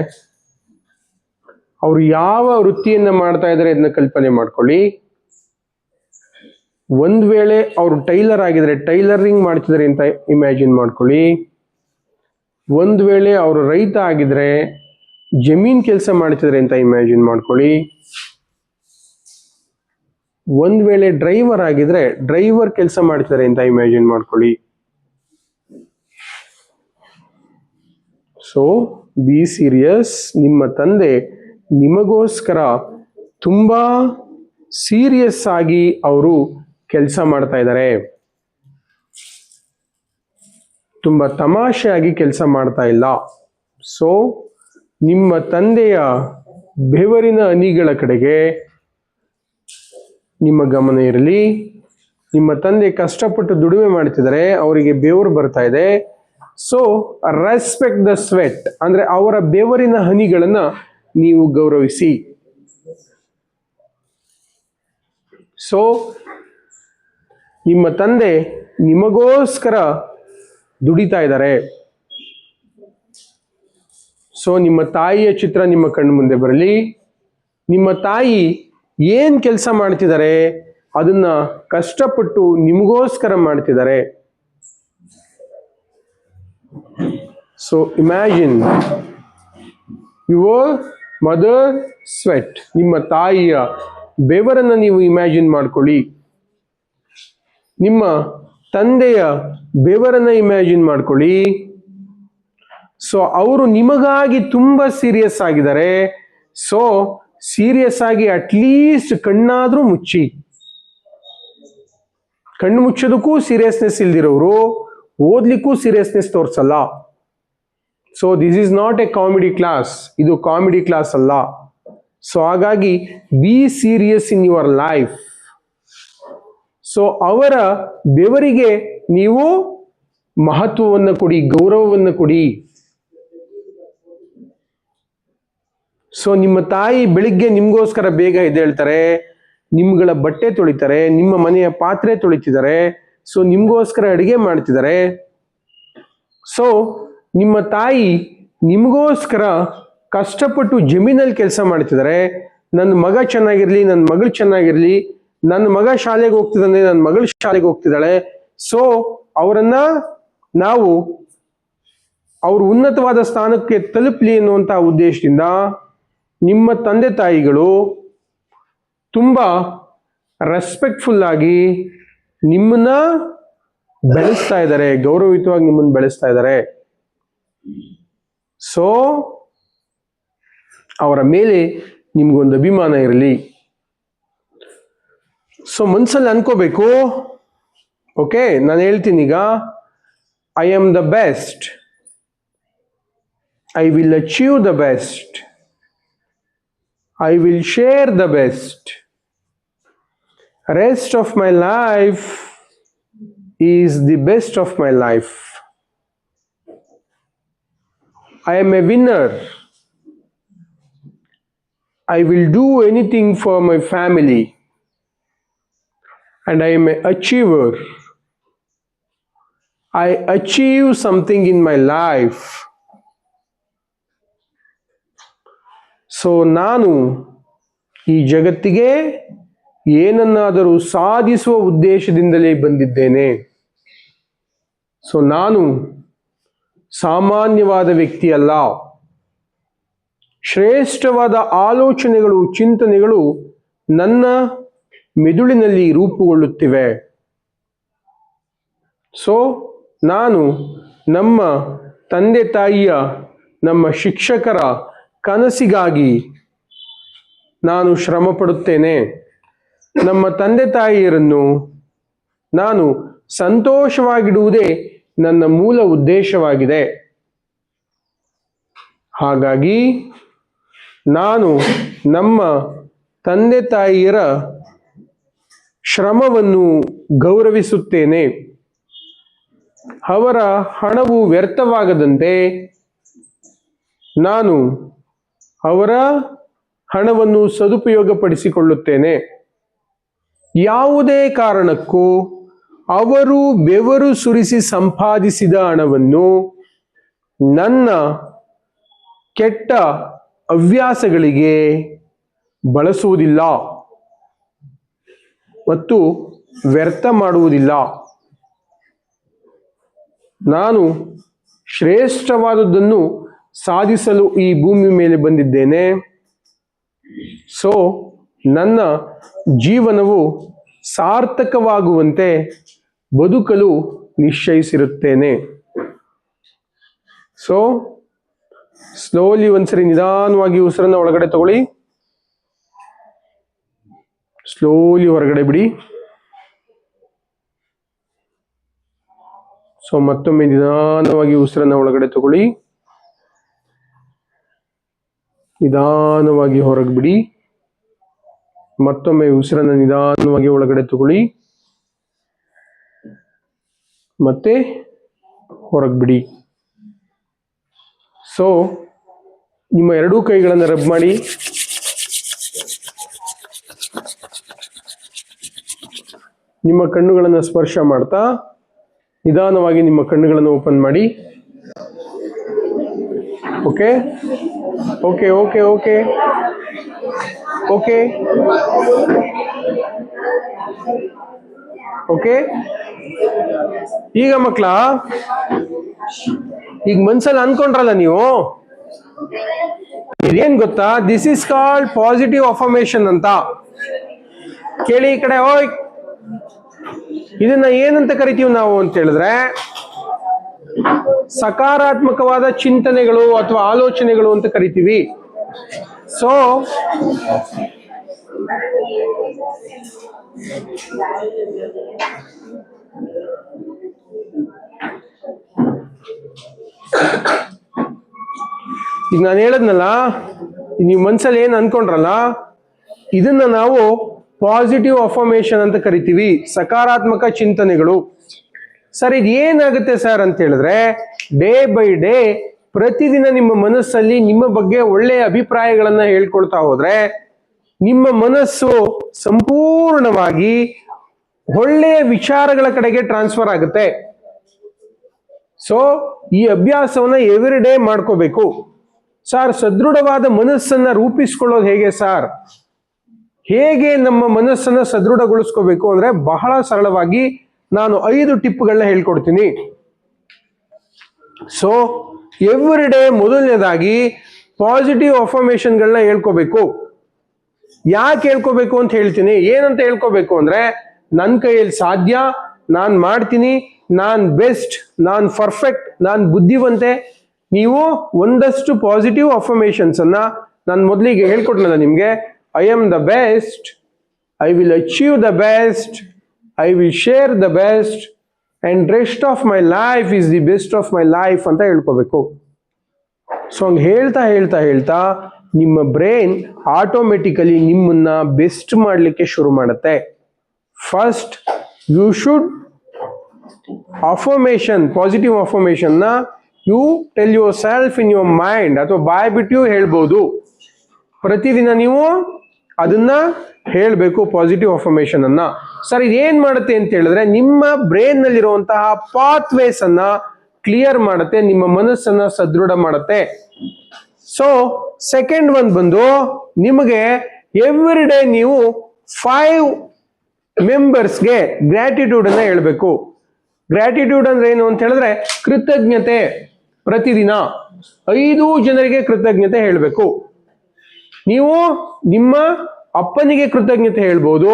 ಅವರು ಯಾವ ವೃತ್ತಿಯನ್ನ ಮಾಡ್ತಾ ಇದ್ದಾರೆ ಅದನ್ನ ಕಲ್ಪನೆ ಮಾಡ್ಕೊಳ್ಳಿ. ಒಂದ್ ವೇಳೆ ಅವರು ಟೈಲರ್ ಆಗಿದ್ರೆ ಟೈಲರಿಂಗ್ ಮಾಡ್ತಿದ್ದಾರೆ ಅಂತ ಇಮ್ಯಾಜಿನ್ ಮಾಡ್ಕೊಳ್ಳಿ. ಒಂದ್ ವೇಳೆ ಅವರು ರೈತ ಆಗಿದ್ರೆ ಜಮೀನ್ ಕೆಲಸ ಮಾಡ್ತಿದ್ದಾರೆ ಅಂತ ಇಮ್ಯಾಜಿನ್ ಮಾಡ್ಕೊಳ್ಳಿ. ಒಂದ್ ವೇಳೆ ಡ್ರೈವರ್ ಆಗಿದ್ರೆ ಡ್ರೈವರ್ ಕೆಲಸ ಮಾಡ್ತಿದ್ದಾರೆ ಅಂತ ಇಮ್ಯಾಜಿನ್ ಮಾಡ್ಕೊಳ್ಳಿ. So be serious. ನಿಮ್ಮ ತಂದೆ ನಿಮಗೋಸ್ಕರ ತುಂಬಾ ಸೀರಿಯಸ್ ಆಗಿ ಅವರು ಕೆಲಸ ಮಾಡ್ತಾ ಇದ್ದಾರೆ. ತುಂಬಾ ತಮಾಷೆಯಾಗಿ ಕೆಲಸ ಮಾಡ್ತಾ ಇಲ್ಲ. ಸೊ ನಿಮ್ಮ ತಂದೆಯ ಬೆವರಿನ ಹನಿಗಳ ಕಡೆಗೆ ನಿಮ್ಮ ಗಮನ ಇರಲಿ. ನಿಮ್ಮ ತಂದೆ ಕಷ್ಟಪಟ್ಟು ದುಡಿಮೆ ಮಾಡ್ತಿದ್ದಾರೆ, ಅವರಿಗೆ ಬೆವರು ಬರ್ತಾ ಇದೆ. ಸೊ ರೆಸ್ಪೆಕ್ಟ್ ದ ಸ್ವೆಟ್, ಅಂದ್ರೆ ಅವರ ಬೆವರಿನ ಹನಿಗಳನ್ನ ನೀವು ಗೌರವಿಸಿ. ಸೊ ನಿಮ್ಮ ತಂದೆ ನಿಮಗೋಸ್ಕರ ದುಡಿತಾ ಇದ್ದಾರೆ. ಸೊ ನಿಮ್ಮ ತಾಯಿಯ ಚಿತ್ರ ನಿಮ್ಮ ಕಣ್ಣು ಮುಂದೆ ಬರಲಿ. ನಿಮ್ಮ ತಾಯಿ ಏನ್ ಕೆಲಸ ಮಾಡ್ತಿದ್ದಾರೆ ಅದನ್ನ ಕಷ್ಟಪಟ್ಟು ನಿಮಗೋಸ್ಕರ ಮಾಡ್ತಿದ್ದಾರೆ. So imagine your mother sweat. ನಿಮ್ಮ ತಾಯಿಯ ಬೆವರನ್ನ ನೀವು ಇಮ್ಯಾಜಿನ್ ಮಾಡ್ಕೊಳ್ಳಿ. ನಿಮ್ಮ ತಂದೆಯ ಬೆವರನ್ನ ಇಮ್ಯಾಜಿನ್ ಮಾಡ್ಕೊಳ್ಳಿ. ಸೊ ಅವರು ನಿಮಗಾಗಿ ತುಂಬಾ ಸೀರಿಯಸ್ ಆಗಿದ್ದಾರೆ. ಸೊ ಸೀರಿಯಸ್ ಆಗಿ ಅಟ್ಲೀಸ್ಟ್ ಕಣ್ಣಾದ್ರೂ ಮುಚ್ಚಿ. ಕಣ್ಣು ಮುಚ್ಚೋದಕ್ಕೂ ಸೀರಿಯಸ್ನೆಸ್ ಇಲ್ದಿರೋರು ಓದ್ಲಿಕ್ಕೂ ಸೀರಿಯಸ್ನೆಸ್ ತೋರಿಸಲ್ಲ. So this is not a comedy class. ಇದು ಕಾಮಿಡಿ ಕ್ಲಾಸ್ ಅಲ್ಲ. ಸೊ ಹಾಗಾಗಿ be serious in your life. So ಅವರ ಬೆವರಿಗೆ ನೀವು ಮಹತ್ವವನ್ನು ಕೊಡಿ, ಗೌರವವನ್ನು ಕೊಡಿ. ಸೊ ನಿಮ್ಮ ತಾಯಿ ಬೆಳಿಗ್ಗೆ ನಿಮ್ಗೋಸ್ಕರ ಬೇಗ ಎದ್ದೇಳ್ತಾರೆ, ನಿಮ್ಗಳ ಬಟ್ಟೆ ತೊಳಿತಾರೆ, ನಿಮ್ಮ ಮನೆಯ ಪಾತ್ರೆ ತೊಳಿತಿದ್ದಾರೆ. ಸೊ ನಿಮ್ಗೋಸ್ಕರ ಅಡಿಗೆ ಮಾಡ್ತಿದ್ದಾರೆ. ಸೊ ನಿಮ್ಮ ತಾಯಿ ನಿಮಗೋಸ್ಕರ ಕಷ್ಟಪಟ್ಟು ಜಮೀನಲ್ಲಿ ಕೆಲಸ ಮಾಡ್ತಿದ್ದಾರೆ. ನನ್ನ ಮಗ ಚೆನ್ನಾಗಿರ್ಲಿ, ನನ್ನ ಮಗಳು ಚೆನ್ನಾಗಿರ್ಲಿ, ನನ್ನ ಮಗ ಶಾಲೆಗೆ ಹೋಗ್ತಿದ್ದಾನೆ, ನನ್ನ ಮಗಳು ಶಾಲೆಗೆ ಹೋಗ್ತಿದ್ದಾಳೆ. ಸೊ ಅವರನ್ನ ನಾವು ಅವರು ಉನ್ನತವಾದ ಸ್ಥಾನಕ್ಕೆ ತಲುಪಲಿ ಅನ್ನುವಂತಹ ಉದ್ದೇಶದಿಂದ ನಿಮ್ಮ ತಂದೆ ತಾಯಿಗಳು ತುಂಬಾ ರೆಸ್ಪೆಕ್ಟ್ಫುಲ್ ಆಗಿ ನಿಮ್ಮನ್ನ ಬೆಳೆಸ್ತಾ ಇದ್ದಾರೆ, ಗೌರವಯುತವಾಗಿ ನಿಮ್ಮನ್ನು ಬೆಳೆಸ್ತಾ ಇದ್ದಾರೆ. ಸೊ ಅವರ ಮೇಲೆ ನಿಮ್ಗೊಂದು ಅಭಿಮಾನ ಇರಲಿ. ಸೊ ಮನ್ಸಲ್ಲಿ ಅನ್ಕೋಬೇಕು, ಓಕೆ ನಾನು ಹೇಳ್ತೀನಿ ಈಗ, I am the best, I will achieve the best, I will share the best. Rest of my life is the best of my life. I am a winner. I will do anything for my family. And I am an achiever. I achieve something in my life. So ನಾನು ಈ ಜಗತ್ತಿಗೆ ಏನನ್ನಾದರೂ ಸಾಧಿಸುವ ಉದ್ದೇಶದಿಂದಲೇ ಬಂದಿದ್ದೇನೆ. So ನಾನು ಸಾಮಾನ್ಯವಾದ ವ್ಯಕ್ತಿ ಅಲ್ಲ. ಶ್ರೇಷ್ಠವಾದ ಆಲೋಚನೆಗಳು, ಚಿಂತನೆಗಳು ನನ್ನ ಮೆದುಳಿನಲ್ಲಿ ರೂಪುಗೊಳ್ಳುತ್ತಿವೆ. ಸೊ ನಾನು ನಮ್ಮ ತಂದೆ ತಾಯಿಯ, ನಮ್ಮ ಶಿಕ್ಷಕರ ಕನಸಿಗಾಗಿ ನಾನು ಶ್ರಮ ಪಡುತ್ತೇನೆ. ನಮ್ಮ ತಂದೆ ತಾಯಿಯರನ್ನು ನಾನು ಸಂತೋಷವಾಗಿಡುವುದೇ ನನ್ನ ಮೂಲ ಉದ್ದೇಶವಾಗಿದೆ. ಹಾಗಾಗಿ ನಾನು ನಮ್ಮ ತಂದೆ ತಾಯಿಯರ ಶ್ರಮವನ್ನು ಗೌರವಿಸುತ್ತೇನೆ. ಅವರ ಹಣವು ವ್ಯರ್ಥವಾಗದಂತೆ ನಾನು ಅವರ ಹಣವನ್ನು ಸದುಪಯೋಗಪಡಿಸಿಕೊಳ್ಳುತ್ತೇನೆ. ಯಾವುದೇ ಕಾರಣಕ್ಕೂ ಅವರು ಬೆವರು ಸುರಿಸಿ ಸಂಪಾದಿಸಿದ ಹಣವನ್ನು ನನ್ನ ಕೆಟ್ಟ ಹವ್ಯಾಸಗಳಿಗೆ ಬಳಸುವುದಿಲ್ಲ ಮತ್ತು ವ್ಯರ್ಥ ಮಾಡುವುದಿಲ್ಲ. ನಾನು ಶ್ರೇಷ್ಠವಾದದ್ದನ್ನು ಸಾಧಿಸಲು ಈ ಭೂಮಿ ಮೇಲೆ ಬಂದಿದ್ದೇನೆ. ಸೊ ನನ್ನ ಜೀವನವು ಸಾರ್ಥಕವಾಗುವಂತೆ ಬದುಕಲು ನಿಶ್ಚಯಿಸಿರುತ್ತೇನೆ. ಸೊ ಸ್ಲೋಲಿ ಒಂದ್ಸರಿ ನಿಧಾನವಾಗಿ ಉಸಿರನ್ನ ಒಳಗಡೆ ತಗೊಳ್ಳಿ, ಸ್ಲೋಲಿ ಹೊರಗಡೆ ಬಿಡಿ. ಸೊ ಮತ್ತೊಮ್ಮೆ ನಿಧಾನವಾಗಿ ಉಸಿರನ್ನ ಒಳಗಡೆ ತಗೊಳ್ಳಿ, ನಿಧಾನವಾಗಿ ಹೊರಗೆ ಬಿಡಿ. ಮತ್ತೊಮ್ಮೆ ಉಸಿರನ್ನ ನಿಧಾನವಾಗಿ ಒಳಗಡೆ ತಗೊಳ್ಳಿ, ಮತ್ತೆ ಹೊರಗೆ ಬಿಡಿ. ಸೊ ನಿಮ್ಮ ಎರಡೂ ಕೈಗಳನ್ನು ರಬ್ ಮಾಡಿ. ನಿಮ್ಮ ಕಣ್ಣುಗಳನ್ನು ಸ್ಪರ್ಶ ಮಾಡ್ತಾ ನಿಧಾನವಾಗಿ ನಿಮ್ಮ ಕಣ್ಣುಗಳನ್ನು ಓಪನ್ ಮಾಡಿ. Okay okay okay okay okay okay ಈಗ ಮಕ್ಕಳ, ಈಗ ಮನ್ಸಲ್ಲಿ ಅನ್ಕೊಂಡ್ರಲ್ಲ ನೀವು, ಇದೇನ್ ಗೊತ್ತಾ? This is called positive affirmation ಅಂತ. ಕೇಳಿ ಈ ಕಡೆ. ಓಯ್, ಇದನ್ನ ಏನಂತ ಕರಿತೀವಿ ನಾವು ಅಂತ ಹೇಳಿದ್ರೆ, ಸಕಾರಾತ್ಮಕವಾದ ಚಿಂತನೆಗಳು ಅಥವಾ ಆಲೋಚನೆಗಳು ಅಂತ ಕರಿತೀವಿ. ಸೊ ಈಗ ನಾನು ಹೇಳದ್ನಲ್ಲ, ನೀವು ಮನ್ಸಲ್ಲಿ ಏನ್ ಅನ್ಕೊಂಡ್ರಲ್ಲ, ಇದನ್ನ ನಾವು ಪಾಸಿಟಿವ್ ಅಫರ್ಮೇಶನ್ ಅಂತ ಕರಿತೀವಿ, ಸಕಾರಾತ್ಮಕ ಚಿಂತನೆಗಳು. ಸರ್ ಇದು ಏನಾಗುತ್ತೆ ಸರ್ ಅಂತ ಹೇಳಿದ್ರೆ, ಡೇ ಬೈ ಡೇ ಪ್ರತಿದಿನ ನಿಮ್ಮ ಮನಸ್ಸಲ್ಲಿ ನಿಮ್ಮ ಬಗ್ಗೆ ಒಳ್ಳೆಯ ಅಭಿಪ್ರಾಯಗಳನ್ನ ಹೇಳ್ಕೊಳ್ತಾ ಹೋದ್ರೆ ನಿಮ್ಮ ಮನಸ್ಸು ಸಂಪೂರ್ಣವಾಗಿ ಒಳ್ಳೆಯ ವಿಚಾರಗಳ ಕಡೆಗೆ ಟ್ರಾನ್ಸ್ಫರ್ ಆಗುತ್ತೆ. ಸೊ ಈ ಅಭ್ಯಾಸವನ್ನ ಎವ್ರಿ ಡೇ ಮಾಡ್ಕೋಬೇಕು. ಸರ್ ಸದೃಢವಾದ ಮನಸ್ಸನ್ನ ರೂಪಿಸ್ಕೊಳ್ಳೋದು ಹೇಗೆ ಸರ್? ಹೇಗೆ ನಮ್ಮ ಮನಸ್ಸನ್ನ ಸದೃಢಗೊಳಿಸ್ಕೋಬೇಕು ಅಂದ್ರೆ ಬಹಳ ಸರಳವಾಗಿ ನಾನು 5 ಟಿಪ್ಗಳನ್ನ ಹೇಳ್ಕೊಡ್ತೀನಿ. ಸೊ ಎವ್ರಿ ಡೇ ಮೊದಲನೇದಾಗಿ ಪಾಸಿಟಿವ್ ಅಫರ್ಮೇಶನ್ಗಳನ್ನ ಹೇಳ್ಕೋಬೇಕು. ಯಾಕೆ ಹೇಳ್ಕೋಬೇಕು ಅಂತ ಹೇಳ್ತೀನಿ. ಏನಂತ ಹೇಳ್ಕೋಬೇಕು ಅಂದ್ರೆ, ನನ್ನ ಕೈಯಲ್ಲಿ ಸಾಧ್ಯ, ನಾನ್ ಮಾಡ್ತೀನಿ, ನಾನ್ ಬೆಸ್ಟ್, ನಾನ್ ಪರ್ಫೆಕ್ಟ್, ನಾನ್ ಬುದ್ಧಿವಂತೆ. ನೀವು ಒಂದಷ್ಟು ಪಾಸಿಟಿವ್ ಅಫರ್ಮೇಶನ್ಸ್ ಅನ್ನ ನಾನು ಮೊದಲಿಗೆ ಹೇಳ್ಕೊಟ್ನಲ್ಲ ನಿಮ್ಗೆ. I am the best, I will achieve the best, I will share the best and rest of my life is the best of my life ಅಂತ ಹೇಳ್ಕೋಬೇಕು. ಸೊ ಹಂಗೆ ಹೇಳ್ತಾ ಹೇಳ್ತಾ ಹೇಳ್ತಾ ನಿಮ್ಮ ಬ್ರೈನ್ ಆಟೋಮೆಟಿಕಲಿ ನಿಮ್ಮನ್ನ ಬೆಸ್ಟ್ ಮಾಡಲಿಕ್ಕೆ ಶುರು ಮಾಡುತ್ತೆ. First you should affirmation, positive affirmation ನ you tell yourself in your mind, ಅಥವಾ ಬಾಯ್ಬಿಟ್ಟು ಹೇಳ್ಬೋದು. ಪ್ರತಿದಿನ ನೀವು ಅದನ್ನ ಹೇಳಬೇಕು, ಪಾಸಿಟಿವ್ ಅಫರ್ಮೇಶನ್ ಅನ್ನ. ಸರ್ ಇದೇನ್ ಮಾಡುತ್ತೆ ಅಂತ ಹೇಳಿದ್ರೆ, ನಿಮ್ಮ ಬ್ರೈನ್ ನಲ್ಲಿರುವಂತಹ ಪಾತ್ವೇಸ್ ಅನ್ನ ಕ್ಲಿಯರ್ ಮಾಡುತ್ತೆ, ನಿಮ್ಮ ಮನಸ್ಸನ್ನ ಸದೃಢ ಮಾಡುತ್ತೆ. ಸೊ ಸೆಕೆಂಡ್ ಒನ್ ಬಂದು, ನಿಮಗೆ ಎವ್ರಿ ಡೇ ನೀವು 5 ಮೆಂಬರ್ಸ್ಗೆ ಗ್ರಾಟಿಟ್ಯೂಡ್ ಅನ್ನ ಹೇಳ್ಬೇಕು. ಗ್ರಾಟಿಟ್ಯೂಡ್ ಅಂದ್ರೆ ಏನು ಅಂತ ಹೇಳಿದ್ರೆ ಕೃತಜ್ಞತೆ. ಪ್ರತಿದಿನ 5 ಜನರಿಗೆ ಕೃತಜ್ಞತೆ ಹೇಳಬೇಕು. ನೀವು ನಿಮ್ಮ ಅಪ್ಪನಿಗೆ ಕೃತಜ್ಞತೆ ಹೇಳ್ಬೋದು,